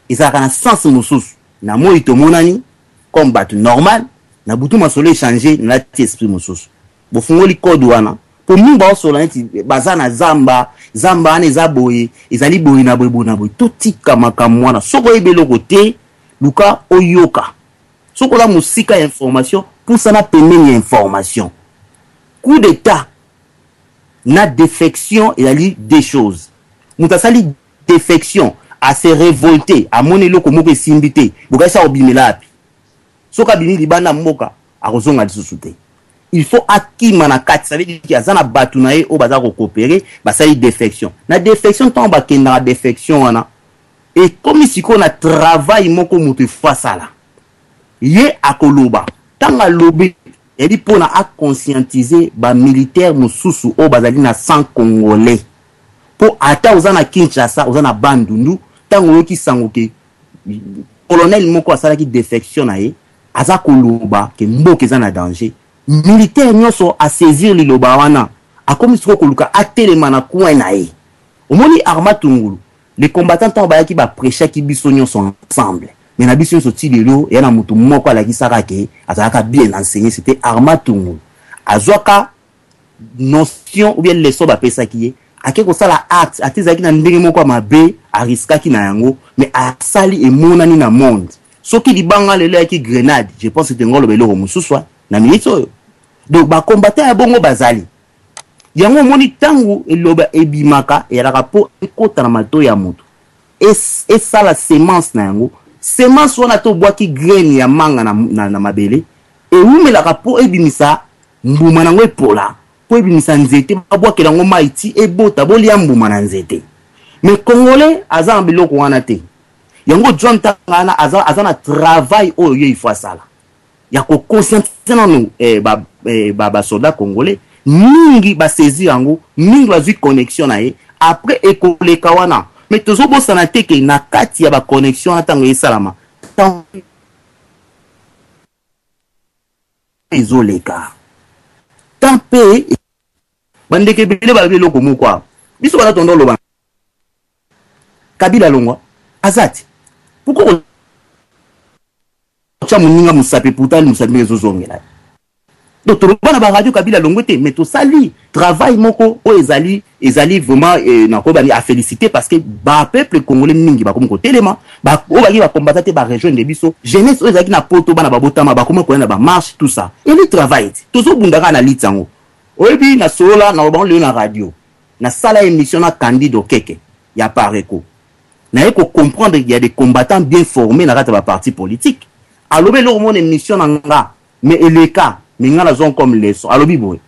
ezalaka na sens mosusu na moi tomonani comme bato normal na butu masolo échanger na lati esprit mosusu bofungoli code wana po mingi baosola neti baza na zamba wana eza boye ezali boye na boye totika makambo wana soko oyeba eloko te luka oyoka soko oza mosika ya information pusana pembeni ya information coup d'état na défection ezali deux choses moto asali défection ase révolté amoni eloko moko esimbi te bokayisa kobimela api soko abimi libanda mboka akozonga lisusu te il faut akima na kati ça veut dire qu'il y a zana batu na ye o baza ko coopérer basali défection na défection tant bakenda na défection wana et comme siko na travail moko mutu fasala ye akoloba tanga lobi edi pona a conscientiser ba militaire mususu o bazali na sang congolais po ata ozana Kinshasa ozana Bandundu tango yoki sangoke colonel moko asala ki défection na ye aza koloba ke mboka eza na danger militaire nyonso a saisir liloba wana akomi siko koluka atelema na coin na ye omoni Arma Tungulu les combattants tant bayaki ba prêcher ki biso nyonso ensemble mais na biso nyonso ti lelo ya na mutu moko alaki sarake azalaka bien enseigné c'était Arma Tungulu azwaka notion ou bien leçon ba pesa ki ye ake ko sala acte atizaki na ndenge moko mabe ariskaki na yango mais asali emonani na monde soki libanga lelo yaki grenade je pense que ngolo beloko mususu na minito donc ba combattant ya bongo bazali yango moni tangu eloba ebimaka elaka po ekota na mato ya moto et ça la semence na yango semence wana to bwaki graine ya manga na mabele et umelaka po ebimisa mbuma nango epola po ebimisa nzete babwakela ngo maiti ebota bolia mbuma na nzete mais congolais aza na biloko wana te yango John Tangana aza na travail oyo il faut sala ya ko conscientiser nanu ba soldat congolais mingi ba saisir yango mingi bazwi connexion na ye après ekoleka wana mais tozo bosana te ke na kati ya ba connexion na tango esalama ezoleka tampe bandeke bele ba biloko moko biso bana tondo loba Kabila longwa azati pourquoi chamuninga musape pourtant musape ezozongela donc tolobana ba radio Kabila longwete mais to sali travail moko o ezali vraiment na ko bani a féliciter parce que ba peuple congolais mingi ba comme ko telema ba o ba combattre ba rejoindre de biso jeunesse o ezaki na poto bana ba botama ba comme ko na ba marche tout ça et le travail tozo bundaka na litango oyebi na sola na ba le na radio na sala émission na candidat keke ya pareko na eko comprendre qu'il y a des combattants bien formés na ba parti politique alobe lo mon émission na nga mais le cas minga na zone comme leçon alobi boy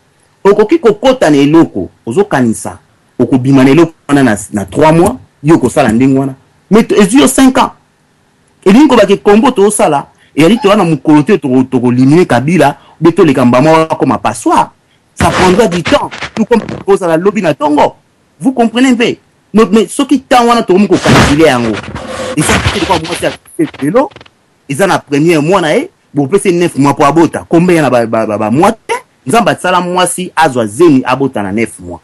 okoki kokota na eloko ozokanisa okobima na eloko na 3 mois yoko sala ndingo wana mais ezio 5 ans elingi ko bake kombo to sala eli to wana mukolote to liminer Kabila beto le kambama comme passoire ça prendra du temps tout comme pour ça la lobby na tongo vous comprenez un peu mais ce qui tant wana to muko calculer yango et ça c'est quoi moi c'est vélo ils en a premier mois na e bon peut c'est 9 mois pour abota combien na ba mois nzamba tsala mois si azwa zeni abota na 9 mois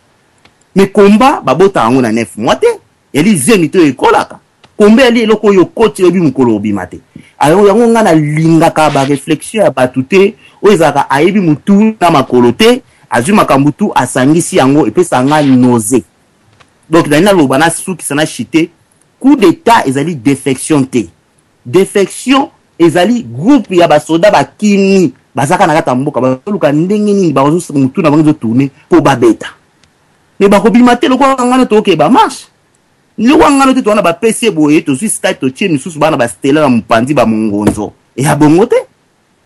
mais combat babota yango na 9 mois te eli zeni to ekolaka combien eli eloko yo koti obi mukolo obimate alors yango ngana lingaka ba réflexion ya batute oyezaka ayebi mutu na makolo te azuma kambutu asangisi yango et puis sanga nausée donc na lobana suki sana chité coup d'état ezali défection te défection ezali groupe ya basoda bakini bazaka na kata mboka baluka ndenge nini bazo mutu na bango tourner po babeta mais bakobima te lokwa ngana to ke ba marche ni wangana te to na ba PC boye to start to tie misusu bana ba stela na mpandi ba mongonzo e ya bongo te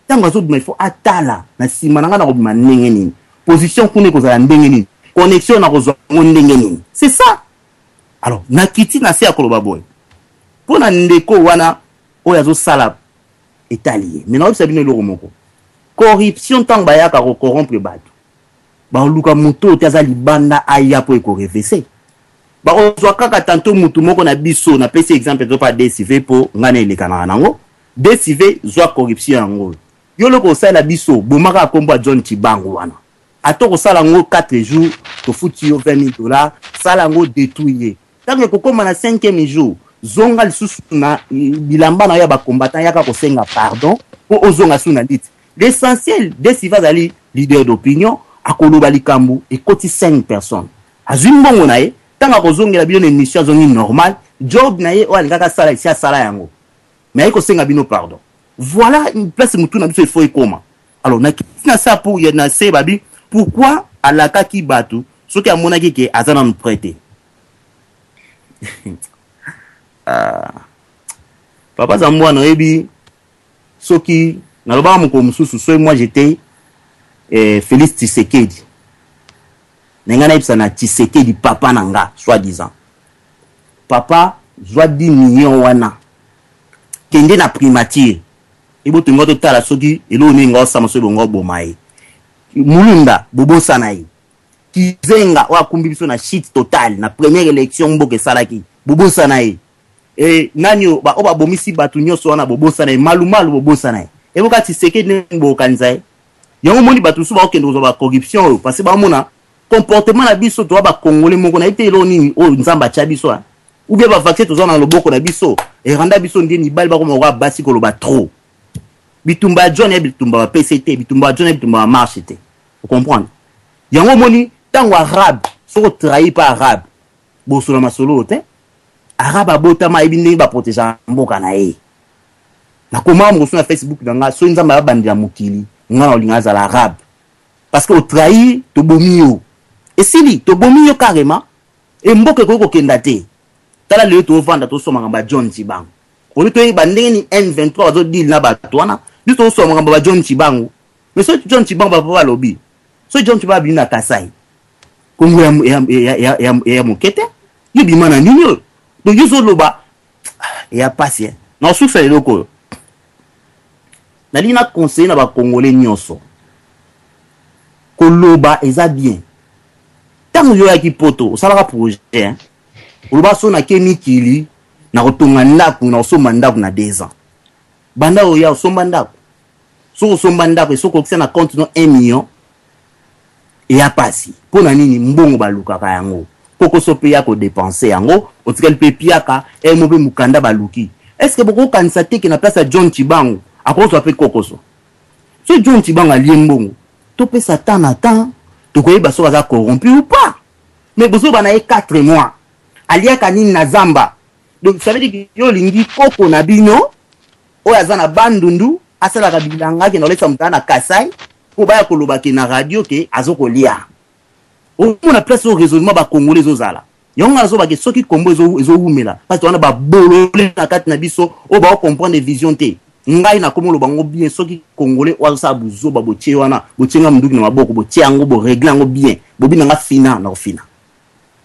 tango zo mais faut atala na sima na ngana kobima ndenge nini position kune kozala ndenge nini connexion na kozwa ndenge nini c'est ça alors na kiti na se akoloba boy pona ndeko wana oya zo sala italien mais na obisa bino lo moko corruption tant bayaka ko corrompre bato ba luka moto te azali banda aya po ko reverser ba ozwa kaka tanto mutu moko na biso na pesi exemple to pa DCV po ngana elekana nango DCV zwa corruption yango yo loko sala biso bomaka kombo John Chibangu wana atoko sala ngo 4 jours to futi yo $20 sala ngo détruire tango kokoma na 5e jour zonga lisusu na bilamba na ya ba combattant yaka ko senga pardon po ozonga suna dit l'essentiel DCV zali leader d'opinion akoloba likambu ekoti 5 personnes azwi mbongo na ye tanga kozongela bino na émission zongi normal job na ye o alingaka sala isi sala yango mais ko senga bino pardon voilà une place mutu na biso il faut ekoma alors na ça pour y na se babi pourquoi alaka ki batu soki amonaki ke azana nous prêter papa Zambwa na ebi soki na loba moko mususu so moi j'étais Félix Tshisekedi Nenga na na Tshisekedi papa nanga soi-disant papa joa 10 millions wana kende na primature ebo tungo to tala soki elo ninga osama so bongo bomaye mulunda bobosa na yi kizenga wa kumbi biso na shit total na première élection mboke salaki bobosa na yi nani ba oba bomisi batu nyoso wana bobosa na yi malumalu bobosa na yi ebo ka Tshisekedi nembo kanzaye yango moni batu so ba okendo zo ba corruption parce que ba mona comportement na biso to ba congolais moko na ite elo nini o nzamba cha biso ou bien ba vaccin to zo na loboko na biso randa biso ndeni bali ba ko mo basi ko loba trop bitumba John et bitumba PCT bitumba John et bitumba marche te vous comprenez yango moni tango arabe so trahi pa arabe bo solo masolo te arabe abota ma ibinde ba protéger mboka na ye na comment mo sur Facebook nga so nzamba ba bandira mokili nga olinga za l'arabe parce que au trahi to bomio et sili to bomio carrément et mboka ko kenda te tala le to vanda to soma ngamba John Chibangu oli to bandeni N23 zo deal na batwana biso soma ngamba John Chibangu mais so John Chibangu ba lobby so John Chibangu na Kasai kongo ya mokete yebi mana ninyo do yuzo loba ya passer na souffle loko na lina conseiller na ba congolais nyonso koloba eza bien tango yo ya kipoto osala projet hein oloba so na kemikili na kotonga ndaku na osomba ndaku na 2 ans banda oya osomba ndaku so osomba ndaku e so kokisa na compte no 1 million et ya pasi pona nini mbongo balukaka yango poko so pe ya ko dépenser yango otikali pe piaka e mo pe mukanda baluki est-ce que boko kanisa teke na place ya John Chibangu akoso pe kokoso so John Chibangu ali mbongo to pe satan attend to koyeba so baza corrompu ou pas mais bozo bana e 4 mois aliaka nini na zamba donc ça veut dire que yo lingi koko na bino oya zana bandundu asala ka bilanga ke na lesa mutana Kasai ko baya koloba ke na radio ke azoko lia o mona place au raisonnement ba congolais zozala yonga zo ba ke soki kombo ezo umela parce que wana ba bolole na kati na biso o ba comprendre vision te ngai na komo lo bango bien soki congolais wa sa buzo ba botie wana botienga munduki na maboko botie yango bo régler yango bien bobi na fina na fina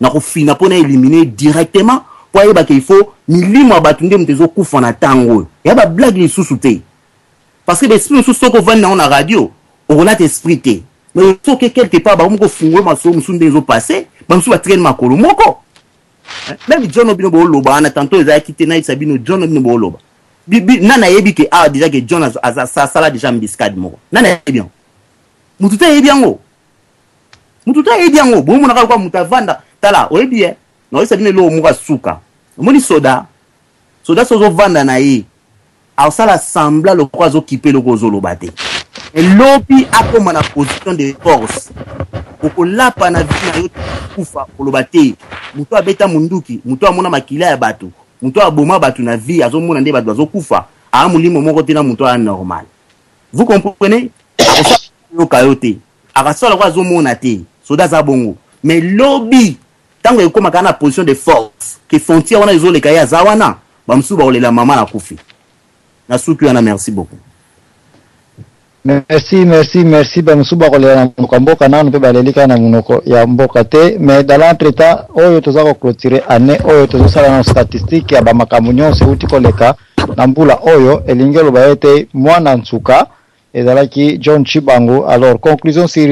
na kofina pona éliminer directement pour yeba qu'il faut milimo abatunde mtezo kufa na tango ya ba blague lisusu te parce que l'esprit lisusu soko vanda na radio on a esprit te mais so que quelque part ba moko fungo maso musunde ezo passer ba musu ba traîner makolo moko même John Obino bo loba na tantôt eza quitté na Sabino John Obino bo loba nana yebi ke déjà que John a sala déjà mbiscade moko nana yebi mututa yebi yango mututa yebi yango bo mona kwa mutavanda tala oyebi na oyesa bine lo muka suka moni soda sozo vanda na ye asala sembla le kwa zo kipe le kozo lobate et lobi akoma na position de force oko lapa na vina yo kufa kolobate muto abeta munduki muto amona makila ya batu muto aboma batu na vie azomona nde batu azokufa a mulimo moko te na muto anormal vous comprenez akosala yo kayote akasala kwa azomona te soda za bongo mais lobi tango ekoma kana position de force que frontière wana ezoleka ya zawana bamsu ba olela mama na kufi na suki wana merci beaucoup merci bamsu ba olela mboka nanu pe balelika na munoko ya mboka te mais dans l'entretemps oyo tozako clôturer année oyo tozosala na statistique ya bamakambo nyonso uti koleka na mbula oyo elingelo bayete mwana nsuka ezalaki John Chibangu. Alors conclusion sur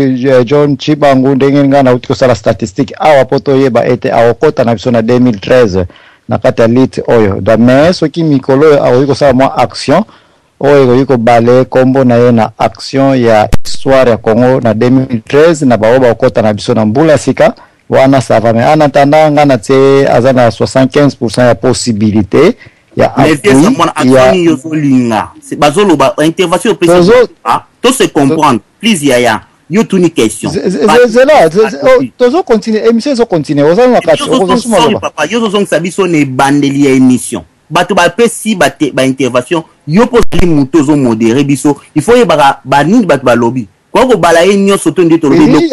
John Chibangu ndenge nga na utiko sala statistique awa poto yeba ete awokota na biso na 2013 na kati ya lit oyo da mais soki mikolo oyo akoki sala mwa action oyo ekoki kobale kombo na ye na action ya histoire ya Congo na 2013 na bao bakota na biso na mbula sika wana sava mais en attendant nga na te aza na 75% ya possibilité ya appui yozolinga bazoloba intervention précise to se comprendre please yaya yo tuni question zela tozo continuer émission zo continuer oza na kati ozo papa yo zo sabiso ne bandeli ya émission bato ba pesi ba intervention yo posali muto zo modérer biso il faut yeba ba nini bato ba lobby kwa bala yenyo soto ndito lobby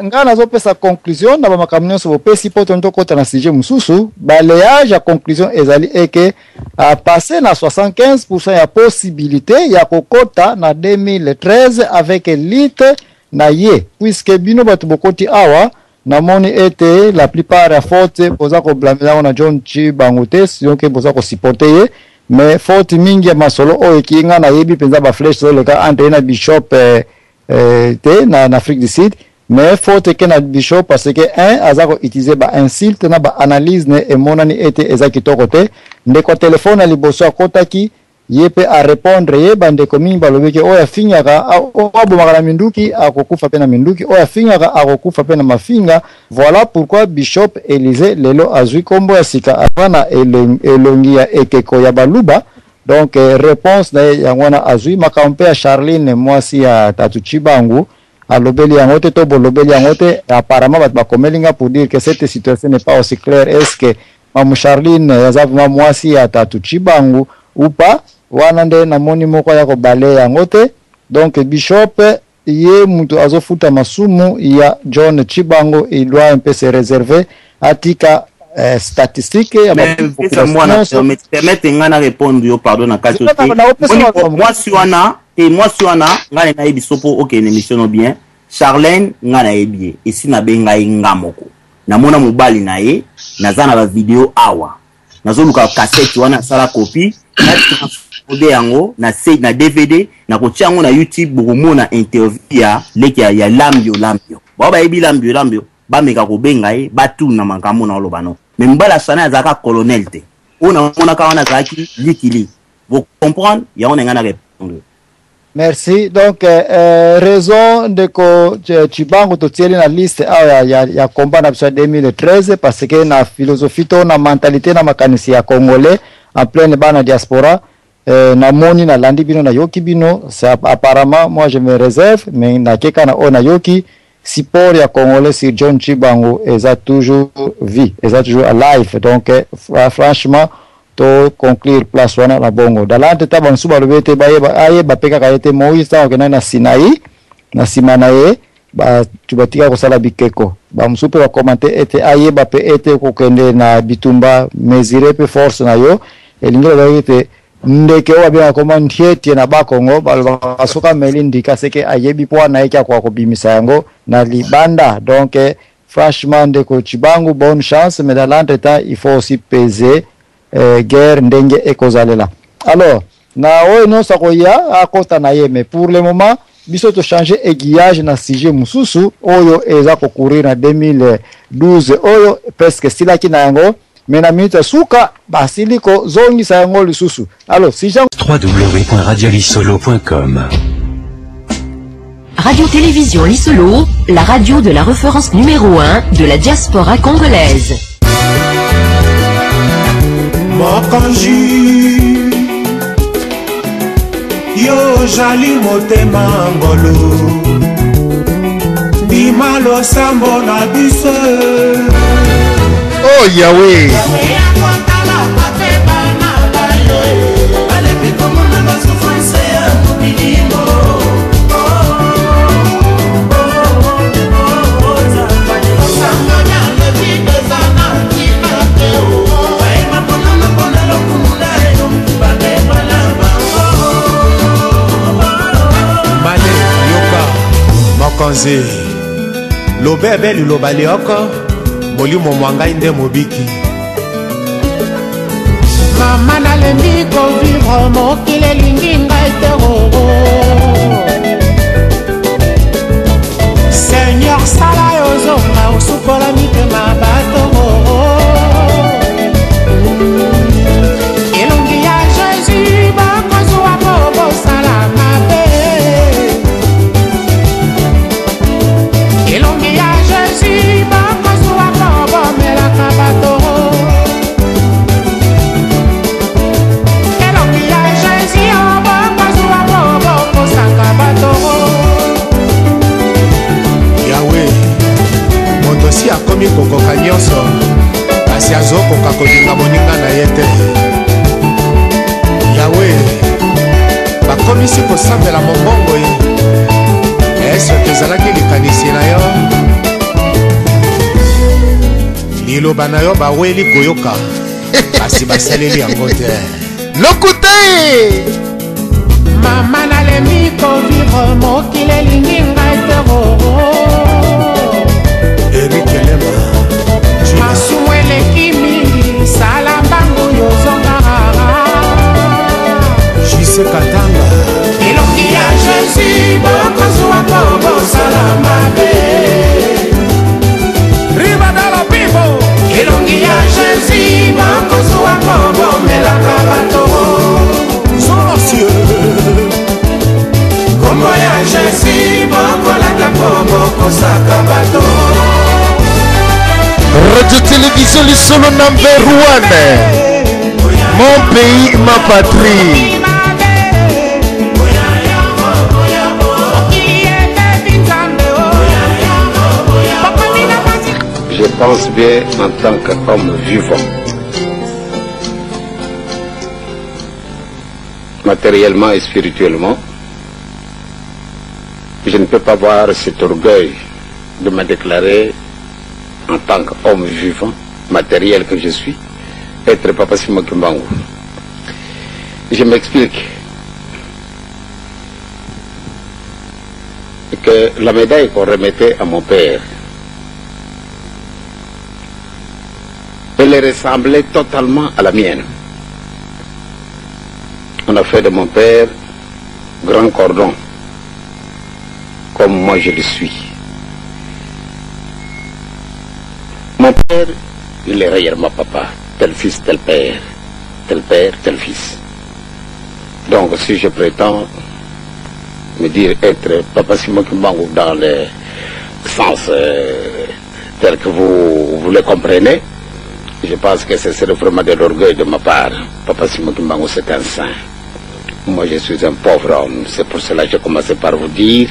nga nazo pesa conclusion na ba makamnyo so pesi poto ndo kota na sujet mususu balayage ya conclusion ezali eke a passé na 75% ya possibilité ya kokota na 2013 avec élite na ye puisque bino bato bokoti awa na moni ete la plupart ya faute boza ko blâmer na John Chibangu te donc boza ko supporter ye mais faute mingi ya masolo oyo kinga na yebi penza ba flèche so le ka entre na bishop te na Afrique du Sud mais faute que na bishop parce que un azako utiliser ba insulte na ba analyse ne emonani ete ezaki toko te ndeko téléphone ali boso akotaki yepe a répondre ye bande komi balobeke oya finyaka abo makala minduki akokufa pena minduki oya finyaka akokufa pena mafinga. Voilà pourquoi Bishop Élysée lelo azui kombo ya sika avana elongi ya ekeko ya baluba. Donc réponse na yangwana azui makampe ya Charline mwasi ya Tatu Chibangu alobeli yangote to bolobeli yangote apparemment bat bakomelinga pour dire que cette situation n'est pas aussi claire. Est-ce que mamu Charline yazavuma mwasi ya Tatu Chibangu ou pas? Wana nde na moni moko ya ko bale yangote. Donc Bishop ye mutu azofuta masumu ya John Chibangu, il doit un peu se réserver atika statistique ya mais permettre ngana répondre yo pardon na kato moi si wana ngana na ebisopo OK une émission bien Charlène ngana ebie ici na benga ngamoko na mona mobali na ye nazana ba vidéo awa nazoluka cassette wana sala copie na yango na DVD na kotiango na YouTube bokomona interview ya leki ya lambio baba ebi lambio ba meka ko benga ye batu na makambo na lobano mais mbala sana azaka colonel te ona mona ka wana zaki likili vous comprendre ya on ngana répondre. Merci. Donc raison de ko Chibangu to tieli na liste ya combat na 2013 parce que na philosophie to na mentalité na makanisi ya congolais en pleine bana diaspora na moni na landi bino na yoki bino ça apparemment moi je me réserve mais na keka na ona yoki support ya congolais sur John Chibangu eza toujours vie eza toujours alive. Donc franchement to conclure place wana na bongo dalante taba nsuba lobete baye bapeka kayete Moïse ta okena na Sinai na simana ye ba tubatika ko sala bikeko ba msupe wa commenter ete aye bape ete ko kende na bitumba mesurer pe force na yo elingelo bayete ndeke wa bia komandie tie na bakongo basoka melindi kaseke ayebi po na yeka kwa kobimisa yango na libanda. Donc franchement ndeko Chibangu bonne chance mais dans l'entretemps il faut aussi peser guerre ndenge ekozalela. Alors na oyo no sakoya akota na ye mais pour le moment biso to changer aiguillage na sujet mususu oyo eza ko courir na 2012 oyo presque silaki na yango mais na minute suka basiliko zongi sa yango lisusu. Alors si Jean www.radiolisolo.com Radio-Télévision Lisolo, la radio de la référence numéro 1 de la diaspora congolaise. Mokanji yo jali motema ngolo bimalo sambo na biso oh Yahweh Mokonzi lobebe liloba lioko molimo mwangai nde mobiki Mama nalembi kovivre mokili elingi ngai te Seigneur sala yo zonga osukola mitema bato elongi ya Jésus bakozwa po bosala mabe elongi ya Jésus bakozwa po bomelaka bato elongi ya Jésus bakozwa po bokosaka bato Yahweh moto si akomi kokoka nyonso kasi azokoka kolinga moninga na ye te Yahweh bakomisi kosambela mobongoi esoki ezalaki likanisi na yo liloba na yo baweli koyoka kasi basaleli yango te lokuta mama nalembi kovivre mokili elingi ngai te erikelema masumu eleki mingi sala mbangu yozongaka jise katanga elongi ya Jésus bokozwa po bosala mabe ribadala pipo elongi ya Jésus bokozwa po bomelaka bato Monsieur kombo ya Jésus bokolata po bokosaka bato Radio Télévision le solo number 1 mon pays ma patrie Je pense bien en tant qu'homme vivant. Matériellement et spirituellement, je ne peux pas voir cet orgueil de me déclarer en tant qu'homme vivant, matériel que je suis, être Papa Simon Kimbangu. Je m'explique. Que la médaille qu'on remettait à mon père, elle ressemblait totalement à la mienne. On a fait de mon père grand cordon, comme moi je le suis. Mon père, il est réellement papa, tel fils, tel père, tel fils. Donc si je prétends me dire être Papa Simon Kimbangu dans le sens tel que vous le comprenez, je pense que ce serait vraiment de l'orgueil de ma part. Papa Simon Kimbangu, c'est un saint. Moi, je suis un pauvre homme. C'est pour cela que j'ai commencé par vous dire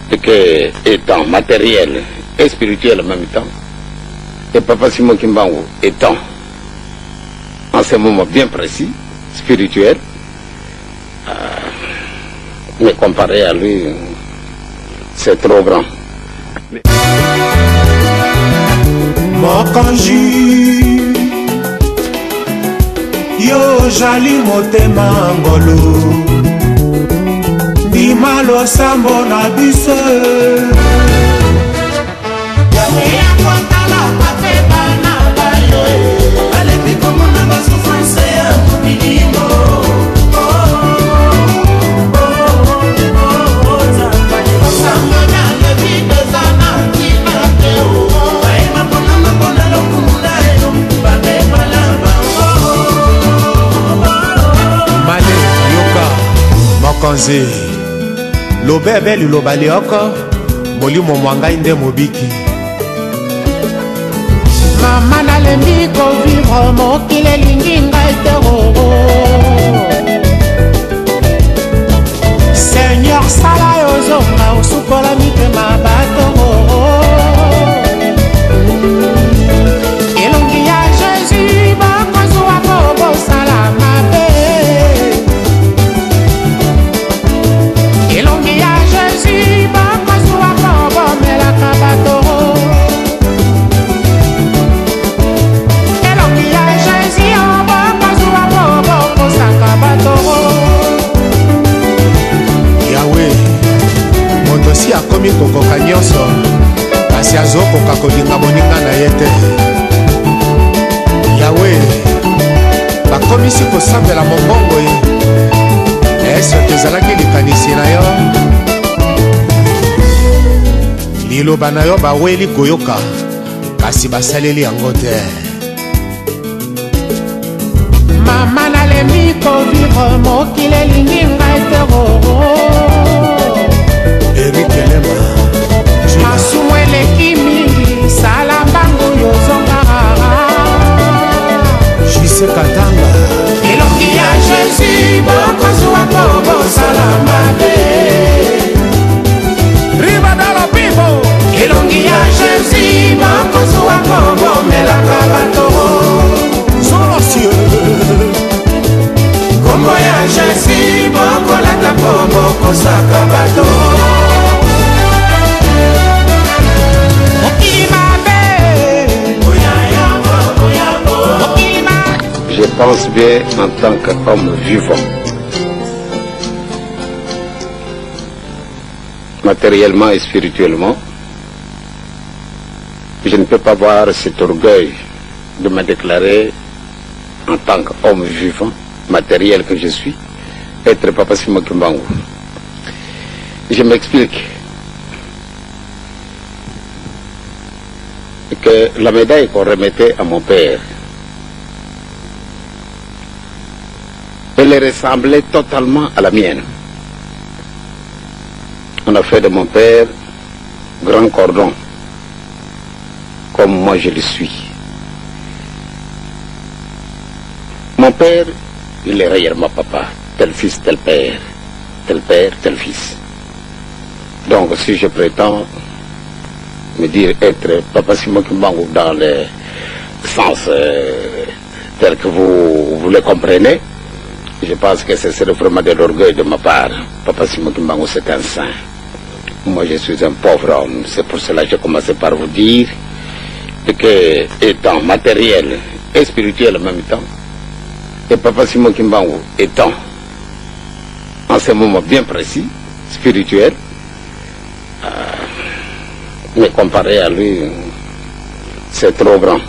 que, étant matériel et spirituel en même temps, et Papa Simon Kimbangu étant, en ce moment bien précis, spirituel, mais comparé à lui, c'est trop grand. Mokanji yo jali motema ngolo ndimalo sambo na biso ya kontala pape bana bayo alepi komona basouffrance ya mobilimo Mokonzi lobebe liloba lioko molimo mwangai nde mobiki mama nalembi kovivre mokili elingi ngai te Seigneur sala yo zonga osukola mitema bato elongi ya Jésus bakozwa po bosala mabe elongi ya Jésus bakozwa po bomelaka bato elongi ya Jésus bakozwa po bokosaka bato Yahweh moto si akomi kokoka nyonso kasi azokoka kolinga moninga na ye te Yahweh bakomisi kosambela mombongo soki ezalaki likanisi na yo liloba na yo baweli koyoka kasi basaleli yango te mama nalembi kovivre mokili elingi ngai teroro erikelema masumu eleki mingi sala mbangu yozongaka jise katanga elongi ya jésus bokozwa mpo bosala mabe ribadala pibo elongi ya jésus bokozwa mpo bomelaka bato solosio kombo ya jésus bokolata mpo bokosaka bato Je pense bien en tant qu'homme vivant. Matériellement et spirituellement, je ne peux pas avoir cet orgueil de me déclarer en tant qu'homme vivant, matériel que je suis, être Papa Simon Kimbangu. Je m'explique. Que la médaille qu'on remettait à mon père, elle ressemblait totalement à la mienne. On a fait de mon père grand cordon, comme moi je le suis. Mon père, il est réellement papa, tel fils, tel père, tel fils. Donc si je prétends me dire être Papa Simon Kimbangu dans le sens tel que vous le comprenez, je pense que ce serait vraiment de l'orgueil de ma part. Papa Simon Kimbangu, c'est un saint. Moi, je suis un pauvre homme. C'est pour cela que j'ai commencé par vous dire que, étant matériel et spirituel en même temps, et Papa Simon Kimbangu étant, en ce moment bien précis, spirituel, mais comparé à lui, c'est trop grand.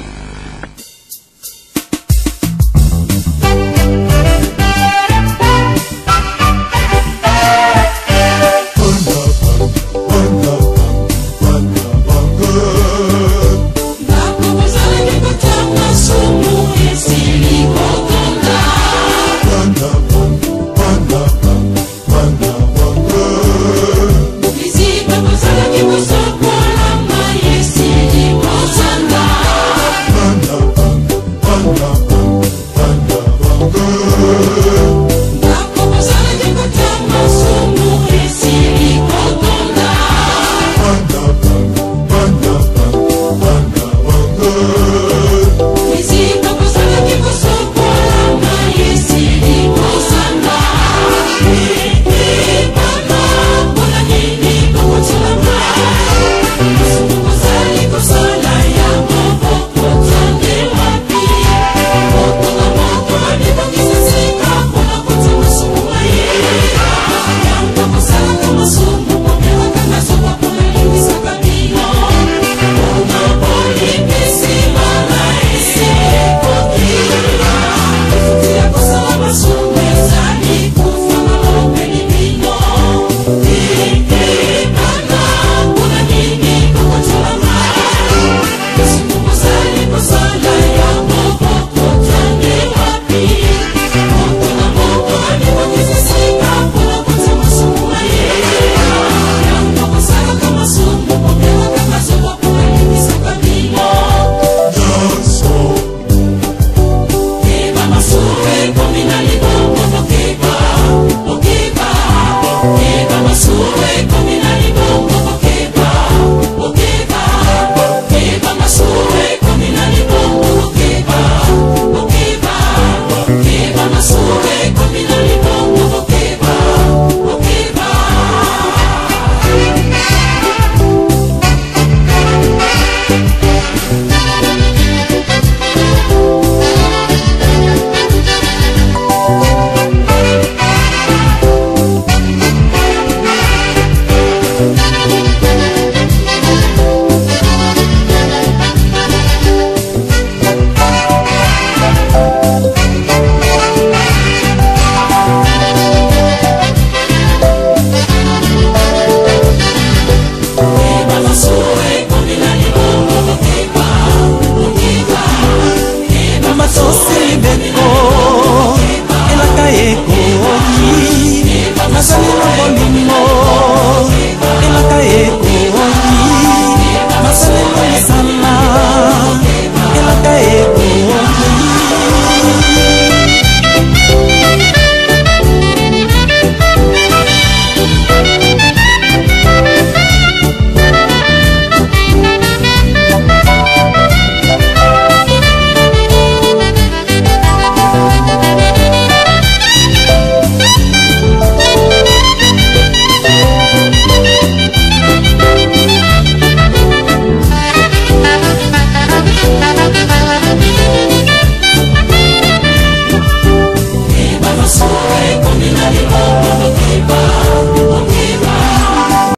tosili bengo